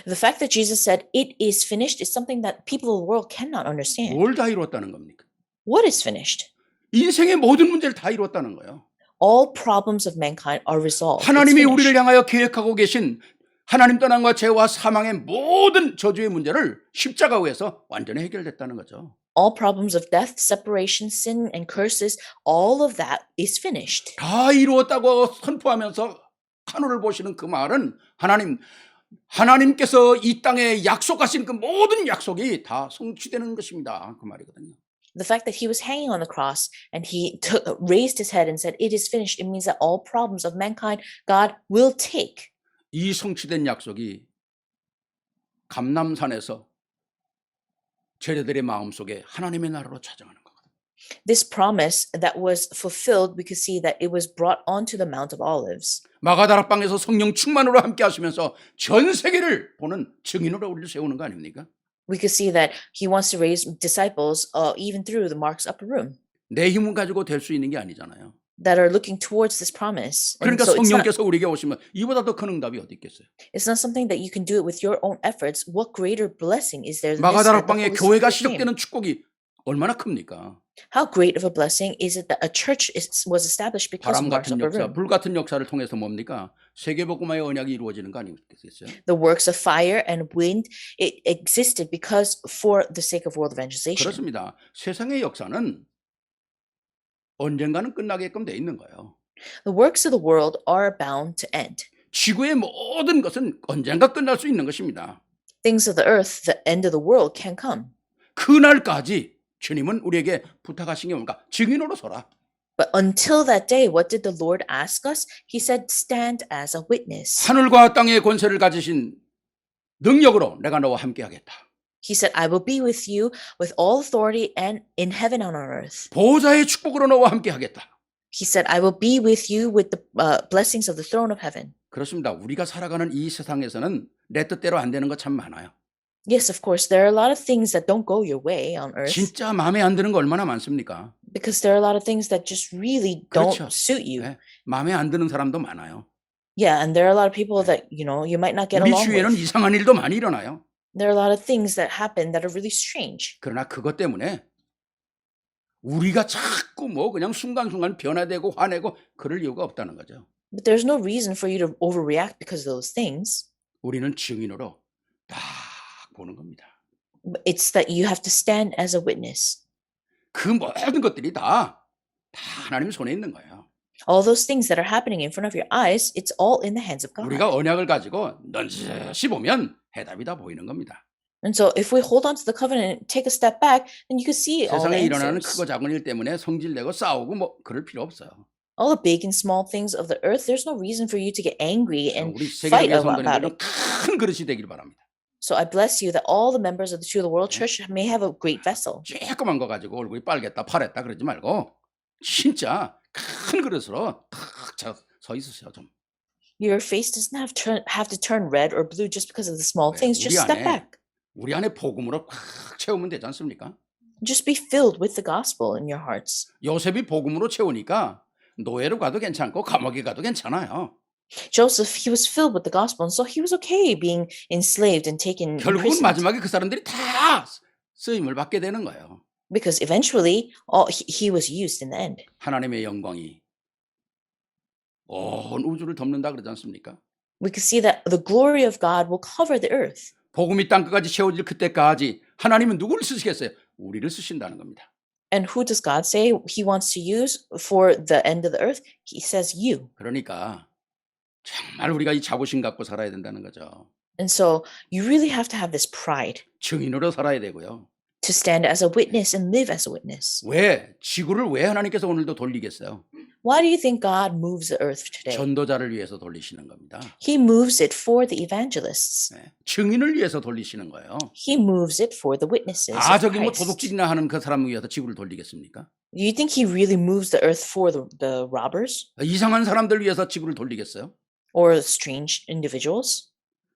The fact that Jesus said it is finished is something that people of the world cannot understand. 뭘 다 이루었다는 겁니까? What is finished? 인생의 모든 문제를 다 이루었다는 거예요. All problems of mankind are resolved. It's 하나님이 finished. 우리를 향하여 계획하고 계신 하나님 떠남과 죄와 사망의 모든 저주의 문제를 십자가에서 완전히 해결됐다는 거죠. All problems of death, separation, sin, and curses, all of that is finished. 다 이루었다고 선포하면서 하늘을 보시는 그 말은 하나님께서 이 땅에 약속하신 그 모든 약속이 다 성취되는 것입니다. 그 말이거든요. The fact that he was hanging on the cross and he raised his head and said, it is finished, it means that all problems of mankind, God will take. 이 성취된 약속이 감람산에서 제자들의 마음속에 하나님의 나라로 찾아가는 거거든요. This promise that was fulfilled, we could see that it was brought onto the Mount of Olives. 마가다락방에서 성령 충만으로 함께 하시면서 전 세계를 보는 증인으로 우리를 세우는 거 아닙니까? We could see that he wants to raise disciples even through the Mark's upper room. 내 힘을 가지고 될 수 있는 게 아니잖아요. that are looking towards this promise. And 그러니까 so 성령께서 우리에게 오시면 이보다 더 큰 응답이 어디 있겠어요? it's not something that you can do it with your own efforts. What greater blessing is there than this, that the 마가다락방에 Holy 교회가 Spirit came? 시작되는 축복이 얼마나 큽니까? How great of a blessing is it that a church was established because 바람 of Mark's 같은 upper 역사, room? 불 같은 역사를 통해서 뭡니까? 세계복음화의 언약이 이루어지는 거 아니겠어요? The works of fire and wind, it existed because for the sake of world evangelization. 그렇습니다. 세상의 역사는 언젠가는 끝나게끔 돼 있는 거예요. The works of the world are bound to end. 지구의 모든 것은 언젠가 끝날 수 있는 것입니다. Things of the earth, the end of the world can come. 그날까지 주님은 우리에게 부탁하신 게 뭔가? 증인으로 서라. But until that day, what did the Lord ask us? He said, stand as a witness. 하늘과 땅의 권세를 가지신 능력으로 내가 너와 함께 하겠다. He said, I will be with you with all authority and in heaven and on earth. 보호자의 축복으로 너와 함께 하겠다. He said, I will be with you with the blessings of the throne of heaven. 그렇습니다. 우리가 살아가는 이 세상에서는 내 뜻대로 안 되는 거 참 많아요. Yes, of course, there are a lot of things that don't go your way on earth 진짜 마음에 안 드는 거 얼마나 많습니까? because there are a lot of things that just really don't 그렇죠. suit you. 네, 마음에 안 드는 사람도 많아요. Yeah, and there are a lot of people that, you might not get 우리 along 주위에는 with. 이상한 일도 많이 일어나요. There are a lot of things that happen that are really strange. 그러나 그것 때문에 우리가 자꾸 뭐 그냥 순간순간 변화되고 화내고 그럴 이유가 없다는 거죠. But there's no reason for you to overreact because of those things. 우리는 증인으로 딱 보는 겁니다. It's that you have to stand as a witness. 그 모든 것들이 다 하나님 손에 있는 거예요. All those things that are happening in front of your eyes, it's all in the hands of God. 우리가 언약을 가지고 넌지시 보면 해답이 다 보이는 겁니다. And so if we hold on to the covenant and take a step back, then you can see all the 세상에 일어나는 answers. 크고 작은 일 때문에 성질내고 싸우고 뭐 그럴 필요 없어요. All the big and small things of the earth, there's no reason for you to get angry and 우리 fight 세계적인 about 성도님들은 it. 큰 그릇이 되길 바랍니다. So I bless you that all the members of the True of the World Church may have a great vessel. 쬐끄만 거 가지고 얼굴이 빨겠다 파랬다 그러지 말고 진짜 큰 그릇으로 탁 서 있으세요 좀. Your face doesn't have to turn red or blue just because of the small 네, things. Just step back. 우리 안에 복음으로 꽉 채우면 되지 않습니까? Just be filled with the gospel in your hearts. 요셉이 복음으로 채우니까 노예로 가도 괜찮고 감옥에 가도 괜찮아요. Joseph, he was filled with the gospel, and so he was okay being enslaved and taken in 결국은 prison. 마지막에 그 사람들이 다 쓰임을 받게 되는 거예요. Because eventually, he was used in the end. 하나님의 영광이 온 우주를 덮는다 그러지 않습니까? We can see that the glory of God will cover the earth. 복음이 땅끝까지 채워질 그때까지 하나님은 누구를 쓰시겠어요? 우리를 쓰신다는 겁니다. And who does God say he wants to use for the end of the earth? He says you. 그러니까 정말 우리가 이 자부심 갖고 살아야 된다는 거죠. And so you really have to have this pride 증인으로 살아야 되고요. to stand as a witness and live as a witness. 왜 지구를 왜 하나님께서 오늘도 돌리겠어요? Why do you think God moves the earth today? 전도자를 위해서 돌리시는 겁니다. He moves it for the evangelists. 네, 증인을 위해서 돌리시는 거예요. He moves it for the witnesses. 아 of 저기 뭐 Christ. 도둑질이나 하는 그 사람을 위해서 지구를 돌리겠습니까? Do you think he really moves the earth for the robbers 이상한 사람들 위해서 지구를 돌리겠어요? or strange individuals?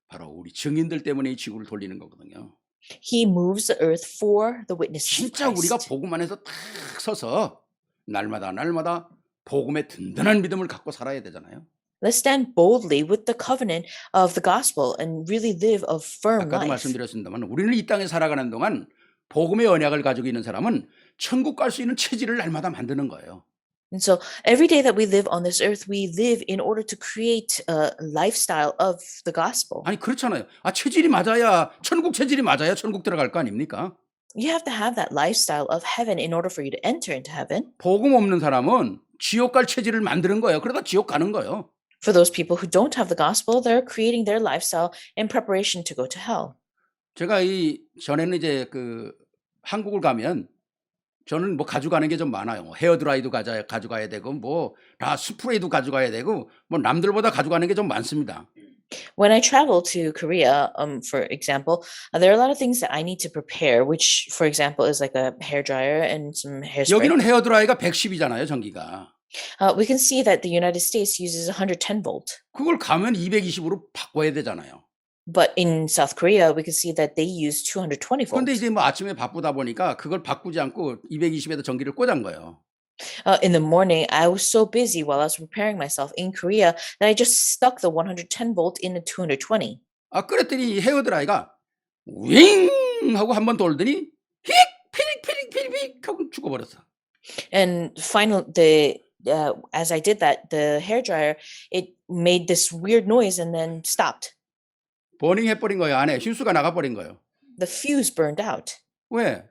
바로 우리 증인들 때문에 이 지구를 돌리는 거거든요. He moves the earth for the witnesses of 진짜 우리가 Christ. 복음 안에서 탁 서서 날마다 복음의 든든한 믿음을 갖고 살아야 되잖아요. Let's stand boldly with the covenant of the gospel and really live a firm 아까도 life. 말씀드렸습니다만 우리는 이 땅에 살아가는 동안 복음의 언약을 가지고 있는 사람은 천국 갈 수 있는 체질을 날마다 만드는 거예요. And so every day that we live on this earth, we live in order to create a lifestyle of the gospel. 아니 그렇잖아요. 아 체질이 맞아야 천국 체질이 맞아야 천국 들어갈 거 아닙니까? You have to have that lifestyle of heaven in order for you to enter into heaven. 복음 없는 사람은 지옥 갈 체질을 만드는 거예요. 그러다 지옥 가는 거예요. For those people who don't have the gospel, they're creating their lifestyle in preparation to go to hell. 제가 이 전에는 이제 그 한국을 가면 저는 뭐 가져가는 게 좀 많아요. 헤어드라이도 가져가야 되고 뭐 다 스프레이도 가져가야 되고 뭐 남들보다 가져가는 게 좀 많습니다. When I travel to Korea, for example, there are a lot of things that I need to prepare, which, for example, is like a hair dryer and some hairspray. 여기는 헤어드라이가 110이잖아요, 전기가. We can see that the United States uses 110 volt, 그걸 가면 220으로 바꿔야 되잖아요. but in South Korea, we can see that they use 220 volt. 그런데 이제 뭐 아침에 바쁘다 보니까 그걸 바꾸지 않고 220에다 전기를 꽂은 거예요. In the morning, I was so busy while I was preparing myself in Korea that I just stuck the 110 volt in the 220. 그랬더니 이 헤어드라이가 윙 하고 한 번 돌더니 휙 피릭 피릭 피릭 피릭 하고 죽어버렸어. And as I did that, the hair dryer, it made this weird noise and then stopped. 버닝 해버린 거예요. 안에 휴수가 나가버린 거예요. The fuse burned out. 왜?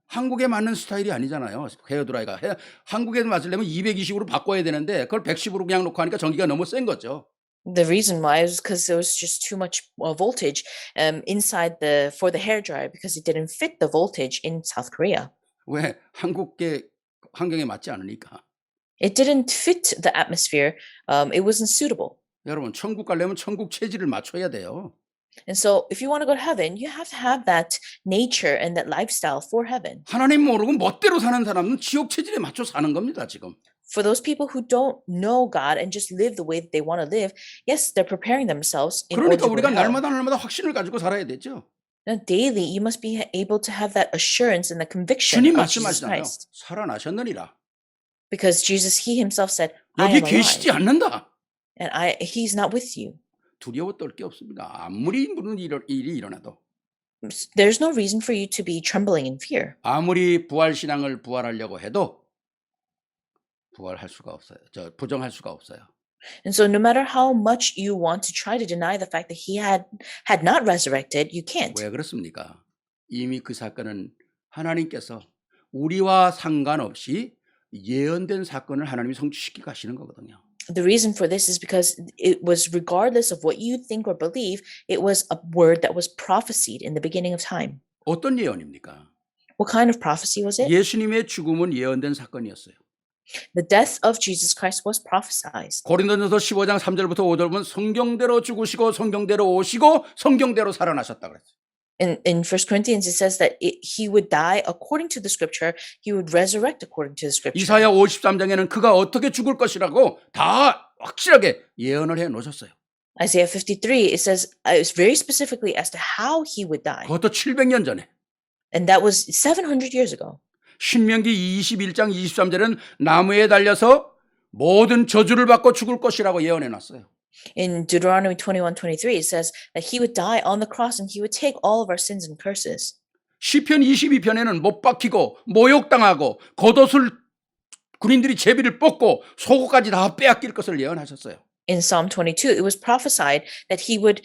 한국에 맞는 스타일이 아니잖아요. 헤어드라이가. 한국에 맞으려면 220으로 바꿔야 되는데 그걸 110으로 그냥 놓고 하니까 전기가 너무 센 거죠. The reason why is because there was just too much voltage inside for the hair dryer because it didn't fit the voltage in South Korea. 왜? 한국계 환경에 맞지 않으니까. It didn't fit the atmosphere. It wasn't suitable. 여러분 천국 가려면 천국 체질을 맞춰야 돼요. And so if you want to go to heaven, you have to have that nature and that lifestyle for heaven. 하나님 모르고 멋대로 사는 사람은 지옥 체질에 맞춰 사는 겁니다. 지금. For those people who don't know God and just live the way that they want to live, yes, they're preparing themselves in order 그러니까 to go to 우리가 hell. 날마다 확신을 가지고 살아야 되죠. Now, daily, you must be able to have that assurance and the conviction 주님 of Jesus 말씀하시잖아요. Christ. 살아나셨느니라. Because Jesus, he himself said, I 여기 am alive, 계시지 않는다. and he's not with you. 두려워 떨 게 없습니다. 아무리 무슨 일이 일어나도. There's no reason for you to be trembling in fear. 아무리 부활신앙을 부활하려고 해도 부활할 수가 없어요. 부정할 수가 없어요. And so no matter how much you want to try to deny the fact that he had not resurrected, you can't. 왜 그렇습니까? 이미 그 사건은 하나님께서 우리와 상관없이 예언된 사건을 하나님이 성취시키고 가시는 거거든요. The reason for this is because it was regardless of what you think or believe, it was a word that was prophesied in the beginning of time. 어떤 예언입니까? What kind of prophecy was it? 예수님의 죽음은 예언된 사건이었어요. The death of Jesus Christ was prophesied. 고린도전서 15장 3절부터 5절 보면 성경대로 죽으시고 성경대로 오시고 성경대로 살아나셨다 그랬어요. In 1 Corinthians, it says that he would die according to the scripture, he would resurrect according to the scripture. 이사야 53장에는 그가 어떻게 죽을 것이라고 다 확실하게 예언을 해 놓으셨어요. Isaiah 53, it says very specifically as to how he would die. 그것도 700년 전에. And that was 700 years ago. 신명기 21장 23절은 나무에 달려서 모든 저주를 받고 죽을 것이라고 예언해 놨어요. In Deuteronomy 21:23, it says that he would die on the cross and he would take all of our sins and curses. 시편 22편에는 못 박히고 모욕당하고 겉옷을 군인들이 제비를 뽑고 속옷까지 다 빼앗길 것을 예언하셨어요. In Psalm 22, it was prophesied that he would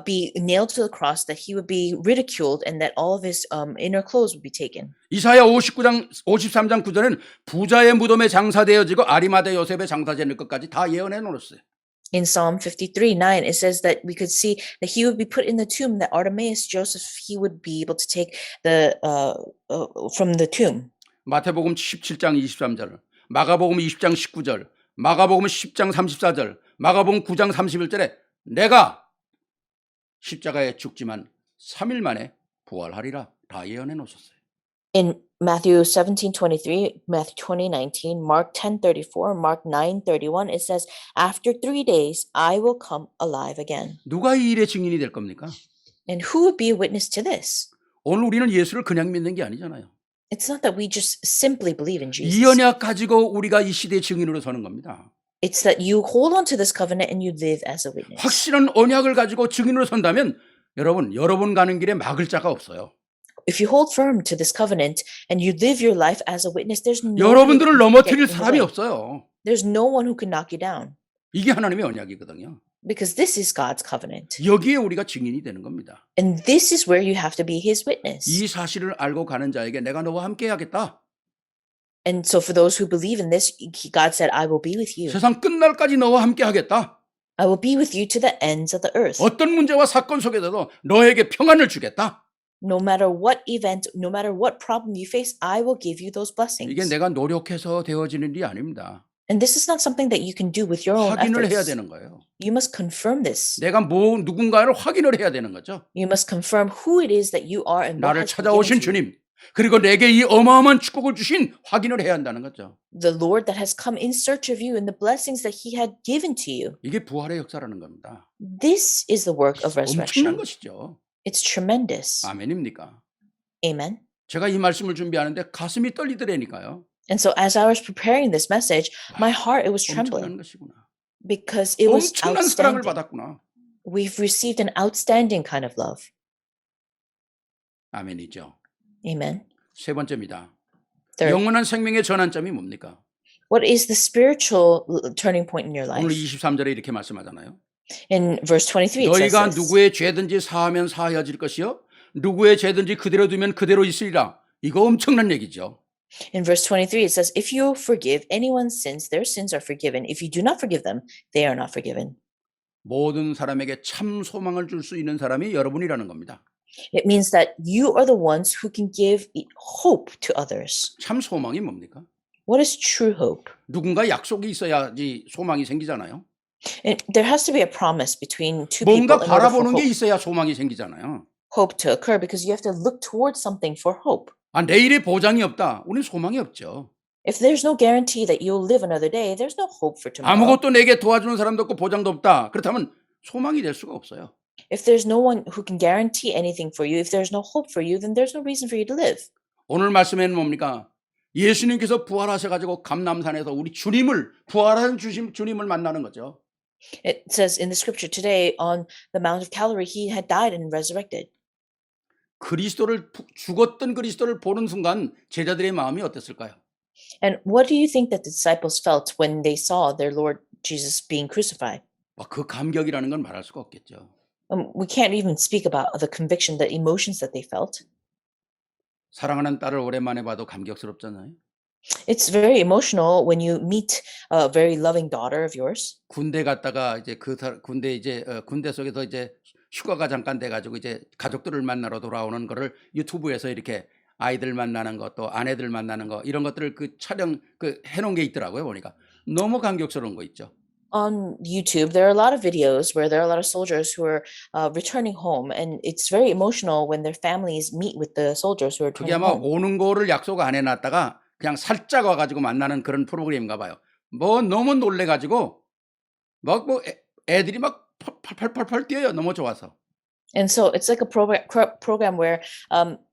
be nailed to the cross, that he would be ridiculed, and that all of his inner clothes would be taken. 이사야 53장 9절은 부자의 무덤에 장사되어지고 아리마대 요셉의 장사되는 것까지 다 예언해 놓았어요. In Psalm 53:9, it says that we could see that he would be put in the tomb, that Artemis, Joseph, he would be able to take from the tomb. 마태복음 17장 23절, 마가복음 20장 19절, 마가복음 10장 34절, 마가복음 9장 31절에 내가 십자가에 죽지만 3일 만에 부활하리라 다 예언해 놓으셨어요. In Matthew 17:23, Matthew 20:19, Mark 10:34, Mark 9:31, it says, "After 3 days, I will come alive again." 누가 이 일의 증인이 될 겁니까? And who would be a witness to this? 오늘 우리는 예수를 그냥 믿는 게 아니잖아요. It's not that we just simply believe in Jesus. 이 언약 가지고 우리가 이 시대의 증인으로 서는 겁니다. It's that you hold on to this covenant and you live as a witness. 확실한 언약을 가지고 증인으로 선다면 여러분 가는 길에 막을 자가 없어요. If you hold firm to this covenant and you live your life as a witness, there's no 여러분들을 one who can 넘어뜨릴 get in the 사람이 way. 없어요. There's no one who can knock you down 이게 하나님의 언약이거든요. because this is God's covenant. 여기에 우리가 증인이 되는 겁니다. And this is where you have to be his witness. 이 사실을 알고 가는 자에게 내가 너와 함께 하겠다. And so for those who believe in this, God said, I will be with you. 세상 끝날까지 너와 함께 하겠다. I will be with you to the ends of the earth. 어떤 문제와 사건 속에서도 너에게 평안을 주겠다. No matter what event, no matter what problem you face, I will give you those blessings. 이게 내가 노력해서 되어지는 일이 아닙니다. And this is not something that you can do with your own 확인을 해야 efforts. 되는 거예요. You must confirm this. 내가 누군가를 확인을 해야 되는 거죠. You must confirm who it is that you are and what 나를 has been given 찾아오신 to you. 주님, 그리고 내게 이 어마어마한 축복을 주신 확인을 해야 한다는 거죠. The Lord that has come in search of you and the blessings that he had given to you. 이게 부활의 역사라는 겁니다. This is the work of 엄청난 resurrection. 것이죠. It's tremendous. 아멘입니까? Amen. 제가 이 말씀을 준비하는데 가슴이 떨리더라니까요. And so as I was preparing this message, my heart, it was 엄청난 trembling 것이구나. because it was 엄청난 사랑을 outstanding. 받았구나. We've received an outstanding kind of love. 아멘이죠. Amen. 세 번째입니다. Third, 영원한 생명의 전환점이 뭡니까? what is the spiritual turning point in your 오늘 life? 23절에 이렇게 말씀하잖아요. In verse 23, it says 너희가 this. 누구의 죄든지 사하면 사하여질 것이요 누구의 죄든지 그대로 두면 그대로 있으리라. 이거 엄청난 얘기죠. In verse 23, it says, if you forgive anyone's sins, their sins are forgiven. If you do not forgive them, they are not forgiven. 모든 사람에게 참 소망을 줄 수 있는 사람이 여러분이라는 겁니다. It means that you are the ones who can give hope to others. 참 소망이 뭡니까? What is true hope? 누군가 약속이 있어야지 소망이 생기잖아요. And there has to be a promise between two 뭔가 people in order for 바라보는 게 hope, 있어야 소망이 생기잖아요. hope to occur, because you have to look towards something for hope. 아, 내일의 보장이 없다. 우리는 소망이 없죠. If there's no guarantee that you'll live another day, there's no hope for tomorrow. 아무것도 내게 도와주는 사람도 없고 보장도 없다. 그렇다면 소망이 될 수가 없어요. If there's no one who can guarantee anything for you, if there's no hope for you, then there's no reason for you to live. 오늘 말씀에는 뭡니까? 예수님께서 부활하셔가지고 감람산에서 우리 주님을 부활한 주님을 만나는 거죠. It says in the scripture today on the Mount of Calvary, he had died and resurrected. 죽었던 그리스도를 보는 순간 제자들의 마음이 어땠을까요? And what do you think that the disciples felt when they saw their Lord Jesus being crucified? 그 감격이라는 건 말할 수가 없겠죠. We can't even speak about the conviction, the emotions that they felt. 사랑하는 딸을 오랜만에 봐도 감격스럽잖아요. It's very emotional when you meet a very loving daughter of yours. 군대 갔다가 이제 군대 속에서 이제 휴가가 잠깐 돼가지고 이제 가족들을 만나러 돌아오는 거를 유튜브에서 이렇게 아이들 만나는 거 또 아내들 만나는 거 이런 것들을 그 촬영 해놓은 게 있더라고요. 보니까 너무 감격스러운 거 있죠. On YouTube, there are a lot of videos where there are a lot of soldiers who are returning home, and it's very emotional when their families meet with the soldiers who are 그게 returning 아마 home. 오는 거를 약속 안 해놨다가 그냥 살짝 와가지고 만나는 그런 프로그램인가 봐요. 너무 놀래가지고 애들이 막 팔팔팔팔 뛰어요. 너무 좋아서. And so it's like a program where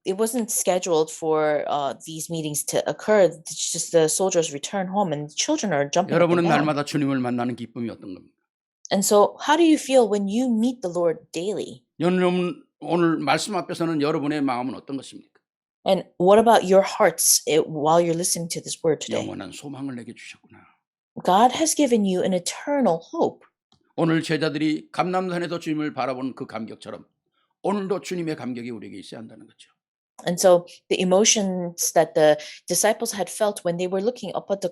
it wasn't scheduled for these meetings to occur. It's just the soldiers return home and children are jumping up and 여러분은 down. 날마다 주님을 만나는 기쁨이 어떤 겁니까? And so how do you feel when you meet the Lord daily? 여러분 오늘 말씀 앞에서는 여러분의 마음은 어떤 것입니까? And what about your hearts while you're listening to this word today? 영원한 소망을 내게 주셨구나. God has given you an eternal hope. 오늘 제자들이 감람산에서 주님을 바라보는 그 감격처럼 오늘도 주님의 감격이 우리에게 있어야 한다는 거죠. And so the emotions that the disciples had felt when they were looking up at the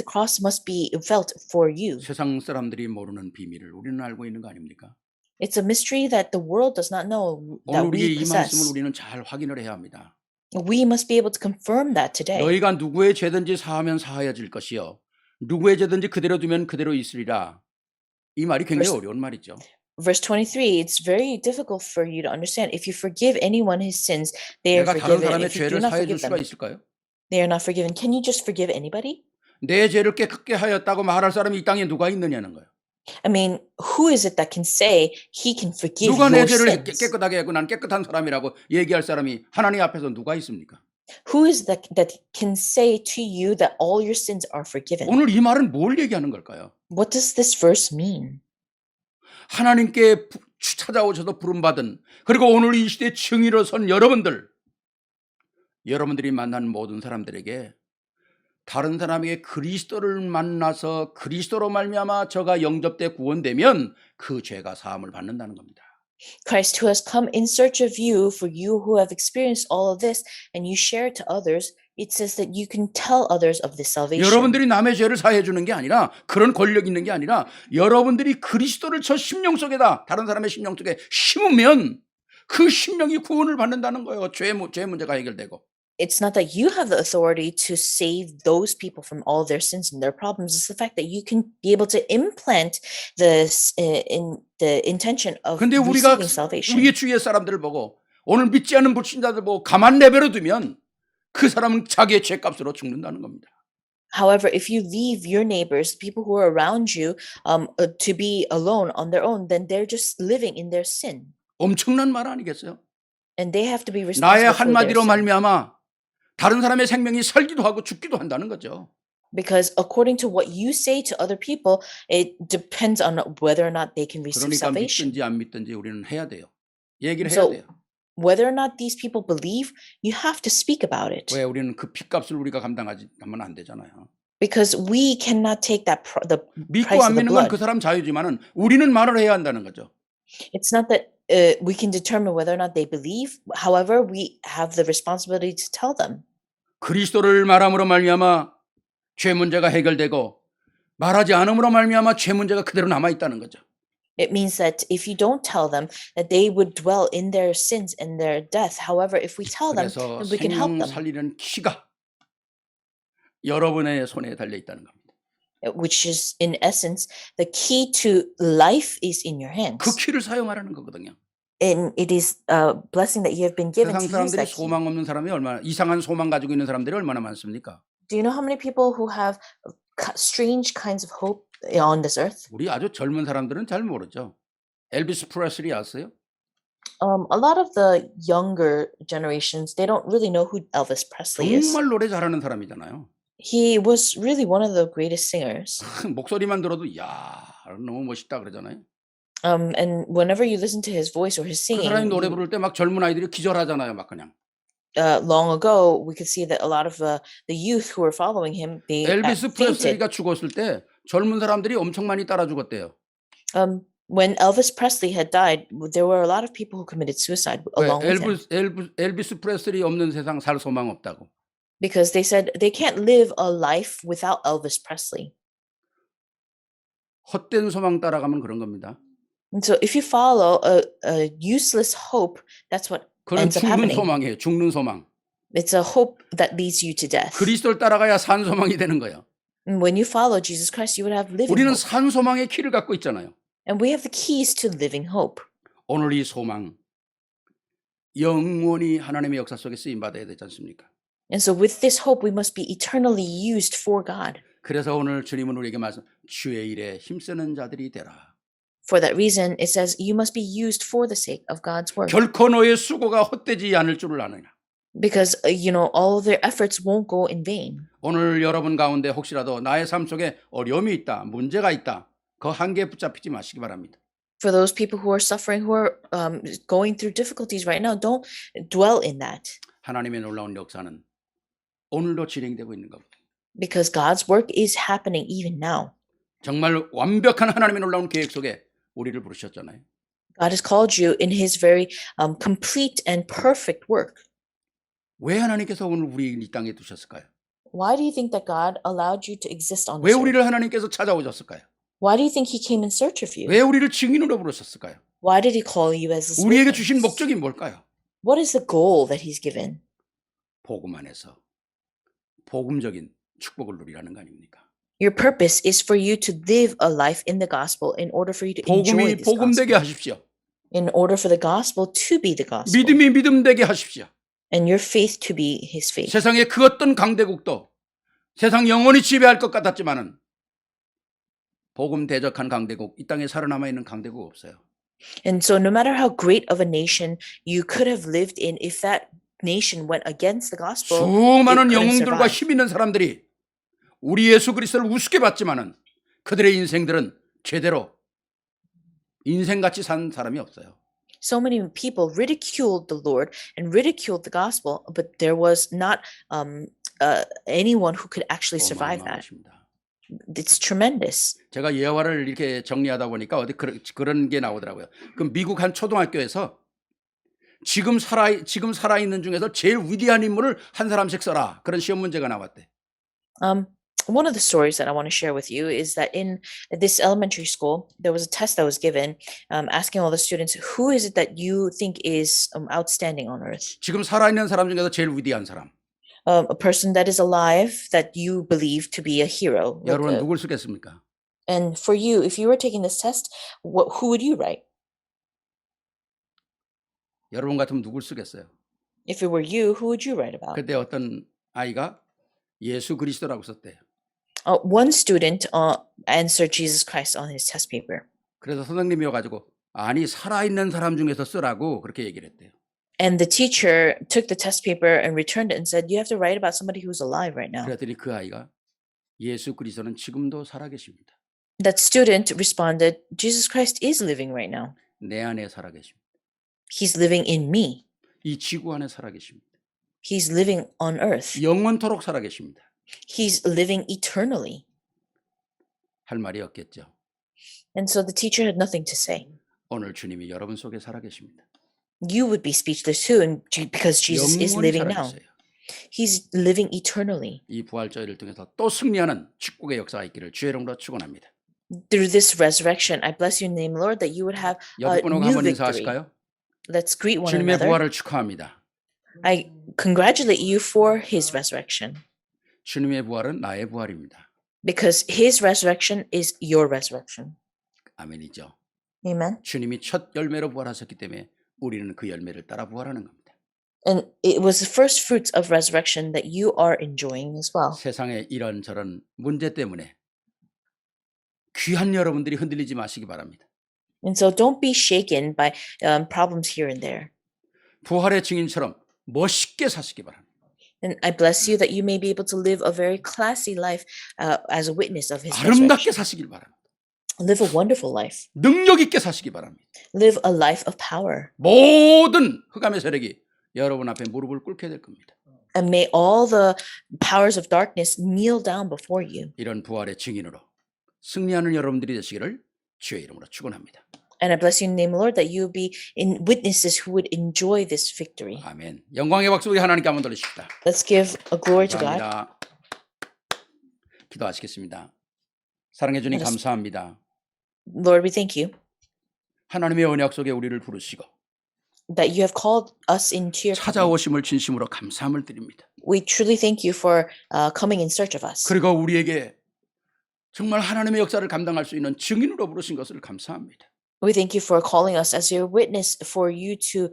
cross must be felt for you. 세상 사람들이 모르는 비밀을 우리는 알고 있는 거 아닙니까? It's a mystery that the world does not know 오늘 that 우리의 we 이 말씀을 possess. 우리는 잘 확인을 해야 합니다. We must be able to confirm that today. 너희가 누구의 죄든지 사하면 사하여질 것이요 누구의 죄든지 그대로 두면 그대로 있으리라. 이 말이 굉장히 어려운 말이죠. Verse 23, it's very difficult for you to understand. If you forgive anyone his sins, they are 내가 다른 forgiven. 사람의 If you do 죄를 not 사해 줄 forgive 수가 them, 있을까요? they are not forgiven. Can you just forgive anybody? 내 죄를 깨끗게 하였다고 말할 사람이 이 땅에 누가 있느냐는 거예요. I mean, who is it that can say he can forgive 누가 내 your 죄를 sins? 깨끗하게 하고 난 깨끗한 사람이라고 얘기할 사람이 하나님 앞에서 누가 있습니까? Who is that can say to you that all your sins are forgiven? 오늘 이 말은 뭘 얘기하는 걸까요? What does this verse mean? 하나님께 찾아오셔서 부름받은 그리고 오늘 이 시대에 증인으로 선 여러분들이 만난 모든 사람들에게 다른 사람에게 그리스도를 만나서 그리스도로 말미암아 저가 영접돼 구원되면 그 죄가 사함을 받는다는 겁니다. Christ who has come in search of you, for you who have experienced all of this and you share it to others, it says that you can tell others of this salvation. 여러분들이 남의 죄를 사해 주는 게 아니라 그런 권력 있는 게 아니라 여러분들이 그리스도를 저 심령 속에다 다른 사람의 심령 속에 심으면 그 심령이 구원을 받는다는 거예요. 죄 문제가 해결되고. It's not that you have the authority to save those people from all their sins and their problems. It's the fact that you can be able to implant this in the intention of 근데 우리가 receiving salvation. 우리의 주위의 사람들을 보고 오늘 믿지 않는 불신자들 보고 가만 내버려 두면 그 사람은 자기의 죄값으로 죽는다는 겁니다. However, if you leave your neighbors, people who are around you, to be alone on their own, then they're just living in their sin. 엄청난 말 아니겠어요? And they have to be 나의 responsible for their 한마디로 sin. 말미암아 다른 사람의 생명이 살기도 하고 죽기도 한다는 거죠. Because according to what you say to other people, it depends on whether or not they can receive 그러니까 salvation. 믿든지 안 믿든지 우리는 해야 돼요. 얘기를 해야 So 돼요. whether or not these people believe, you have to speak about it. 왜 우리는 그 핏값을 우리가 감당하면 안 되잖아요. Because we cannot take the 믿고 price 안 of the 믿는 건 그 blood. 사람 자유지만은 우리는 말을 해야 한다는 거죠. It's not that we can determine whether or not they believe. However, we have the responsibility to tell them. 그리스도를 말함으로 말미암아 죄 문제가 해결되고 말하지 않음으로 말미암아 죄 문제가 그대로 남아 있다는 거죠. It means that if you don't tell them, that they would dwell in their sins and their death. However, if we tell them, 그래서 then we can help 생명 them. 살리는 키가 여러분의 손에 달려 있다는 겁니다. Which is in essence, the key to life is in your hands. 그 키를 사용하라는 거거든요. And it is a blessing that you have been given 세상 to use 사람들이 that key. 소망 없는 사람이 얼마나 이상한 소망 가지고 있는 사람들이 얼마나 많습니까? Do you know how many people who have strange kinds of hope on this earth? 우리 아주 젊은 사람들은 잘 모르죠. 엘비스 프레슬리 아세요? A lot of the younger generations, they don't really know who Elvis Presley is. 정말 노래 잘하는 사람이잖아요. He was really one of the greatest singers. 목소리만 들어도 야 너무 멋있다 그러잖아요. And whenever you listen to his voice or his 그 사람이 singing, 노래 부를 때 막 젊은 아이들이 기절하잖아요, 막 그냥. long ago, we could see that a lot of the youth who were following him, they 엘비스 fainted. 프레슬리가 죽었을 때 젊은 사람들이 엄청 많이 따라 죽었대요. When Elvis Presley had died, there were a lot of people who committed suicide 왜? along with him. 엘비스 프레슬리 없는 세상 살 소망 없다고. Because they said they can't live a life without Elvis Presley. 헛된 소망 따라가면 그런 겁니다. And so if you follow a useless hope, that's what 그는 ends up 죽는 happening. 소망이에요. 죽는 소망. It's a hope that leads you to death. 그리스도를 따라가야 산 소망이 되는 거예요. And when you follow Jesus Christ, you would have living 우리는 hope. 산 소망의 키를 갖고 있잖아요. And we have the keys to living hope. 오늘 이 소망 영원히 하나님의 역사 속에 쓰임 받아야 되지 않습니까? And so with this hope, we must be eternally used for God. 그래서 오늘 주님은 우리에게 말씀 주의 일에 힘쓰는 자들이 되라. For that reason, it says you must be used for the sake of God's work. 결코 너의 수고가 헛되지 않을 줄을 아느냐. Because, all their efforts won't go in vain. 오늘 여러분 가운데 혹시라도 나의 삶 속에 어려움이 있다, 문제가 있다, 그 한계에 붙잡히지 마시기 바랍니다. For those people who are suffering, who are going through difficulties right now, don't dwell in that. 하나님의 놀라운 역사는 오늘도 진행되고 있는 겁니다. Because God's work is happening even now. 정말 완벽한 하나님의 놀라운 계획 속에 우리를 부르셨잖아요. God has called you in His very complete and perfect work. 왜 하나님께서 오늘 우리 이 땅에 두셨을까요? Why do you think that God allowed you to exist on 왜 this earth? 우리를 하나님께서 찾아오셨을까요? Why do you think He came in search of you? 왜 우리를 증인으로 부르셨을까요? Why did He call you as His 우리에게 witness? 주신 목적이 뭘까요? What is the goal that He's given? 복음 안에서 복음적인 축복을 누리라는 거 아닙니까? Your purpose is for you to live a life in the gospel in order for you to enjoy 복음이 this 복음되게 gospel. 하십시오. In order for the gospel to be the gospel. 믿음이 믿음되게 하십시오. And your faith to be His faith. 세상의 그 어떤 강대국도 세상 영원히 지배할 것 같았지만은 복음 대적한 강대국, 이 땅에 살아남아 있는 강대국 없어요. And so no matter how great of a nation you could have lived in, if that nation went against the gospel, 수많은 it couldn't 영웅들과 survive. 힘 있는 사람들이 우리 예수 그리스도를 우습게 봤지만은 그들의 인생들은 제대로 인생같이 산 사람이 없어요. So many people ridiculed the Lord and ridiculed the gospel, but there was not anyone who could actually survive that. 어마어마하십니다. It's tremendous. 제가 예화를 이렇게 정리하다 보니까 어디 그런 게 나오더라고요. 그 미국 한 초등학교에서 지금 살아 있는 중에서 제일 위대한 인물을 한 사람씩 써라. 그런 시험 문제가 나왔대. One of the stories that I want to share with you is that in this elementary school, there was a test that was given asking all the students, who is it that you think is outstanding on earth? 지금 살아 있는 사람 중에서 제일 위대한 사람. A person that is alive that you believe to be a hero. like 여러분 a- 누굴 쓰겠습니까? and for you, if you were taking this test, who would you write? 여러분 같으면 누굴 쓰겠어요? If it were you, who would you write about? 그때 어떤 아이가 예수 그리스도라고 썼대요. One student answered Jesus Christ on his test paper. 그래서 선생님이 와가지고 아니 살아있는 사람 중에서 쓰라고 그렇게 얘기를 했대요. And the teacher took the test paper and returned it and said, you have to write about somebody who's alive right now. 그랬더니 그 아이가 예수 그리스도는 지금도 살아계십니다. That student responded, Jesus Christ is living right now. 내 안에 살아계십니다. He's living in me. 이 지구 안에 살아계십니다. He's living on earth. 영원토록 살아계십니다. He's living eternally. 할 말이 없겠죠. And so the teacher had nothing to say. 오늘 주님이 여러분 속에 살아계십니다. You would be speechless too, and because Jesus is 영원히 living now. 살아계세요. He's living eternally. 이 부활절을 통해서 또 승리하는 축복의 역사가 있기를 주의 이름으로 축원합니다. Through this resurrection, I bless your name, Lord, that you would have a 옆에 분하고 new 한번 victory. 인사하실까요? Let's greet one 주님의 another. 부활을 축하합니다. I congratulate you for his resurrection, 주님의 부활은 나의 부활입니다. because his resurrection is your resurrection. 아멘이죠. Amen. 주님이 첫 열매로 부활하셨기 때문에 우리는 그 열매를 따라 부활하는 겁니다. And it was the first fruits of resurrection that you are enjoying as well. 세상의 이런저런 문제 때문에 귀한 여러분들이 흔들리지 마시기 바랍니다. And so don't be shaken by problems here and there. 부활의 증인처럼 멋있게 사시기 바랍니다. And I bless you that you may be able to live a very classy life as a witness of his 아름답게 resurrection. 사시길 바랍니다. Live a wonderful life. 능력 있게 사시기 바랍니다. Live a life of power. 모든 흑암의 세력이 여러분 앞에 무릎을 꿇게 될 겁니다. And may all the powers of darkness kneel down before you. 이런 부활의 증인으로 승리하는 여러분들이 되시기를 주의 이름으로 축원합니다. And I bless your name, Lord, that you will be in witnesses who would enjoy this victory. 아멘. 영광의 박수 우리 하나님께 한번 돌리십시다. Let's give a glory to God. 감사합니다. 기도하시겠습니다. 사랑해 주님 Let us- 감사합니다. Lord, we thank you 하나님의 언약 속에 우리를 부르시고 that you have called us into your covenant. 찾아오심을 진심으로 감사함을 드립니다. We truly thank you for coming in search of us. 그리고 우리에게 정말 하나님의 역사를 감당할 수 있는 증인으로 부르신 것을 감사합니다. We thank you for calling us as your witness for you to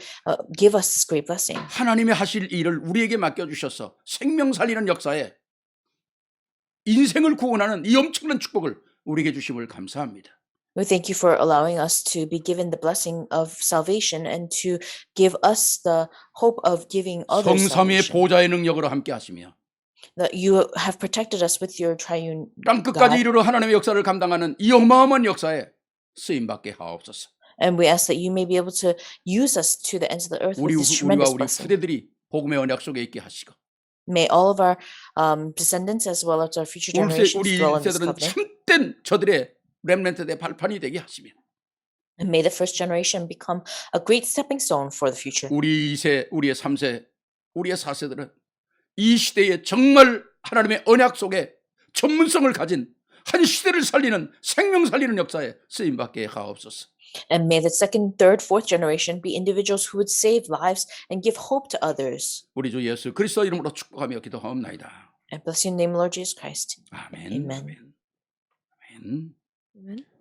give us this great blessing. 하나님이 하실 일을 우리에게 맡겨주셔서 생명 살리는 역사에 인생을 구원하는 이 엄청난 축복을 우리에게 주심을 감사합니다. We thank you for allowing us to be given the blessing of salvation and to give us the hope of giving others 성삼위의 salvation. 보좌의 능력으로 함께 하시며 That you have protected us with your triune 땅 끝까지 God. 이르러 하나님의 역사를 감당하는 이 어마어마한 역사에 쓰임받게 하옵소서. And we ask that you may be able to use us to the ends of the earth 우리와 with this tremendous 우리 blessing. 후대들이 복음의 언약 속에 있게 하시고 May all of our descendants as well as our future generations 우리 dwell in this 세들은 covenant. 참된 저들의 렘넌트의 발판이 되게 하시며 And may the first generation become a great stepping stone for the future. 우리 2세, 우리의 3세, 우리의 4세들은 이 시대에 정말 하나님의 언약 속에 전문성을 가진 한 시대를 살리는 생명 살리는 역사에 쓰임받게 하옵소서. And may the second, third, fourth generation be individuals who would save lives and give hope to others. 우리 주 예수 그리스도 이름으로 축복하며 기도하옵나이다. I bless your name, Lord Jesus Christ. 아멘. Amen. 아멘. 아멘. Amen.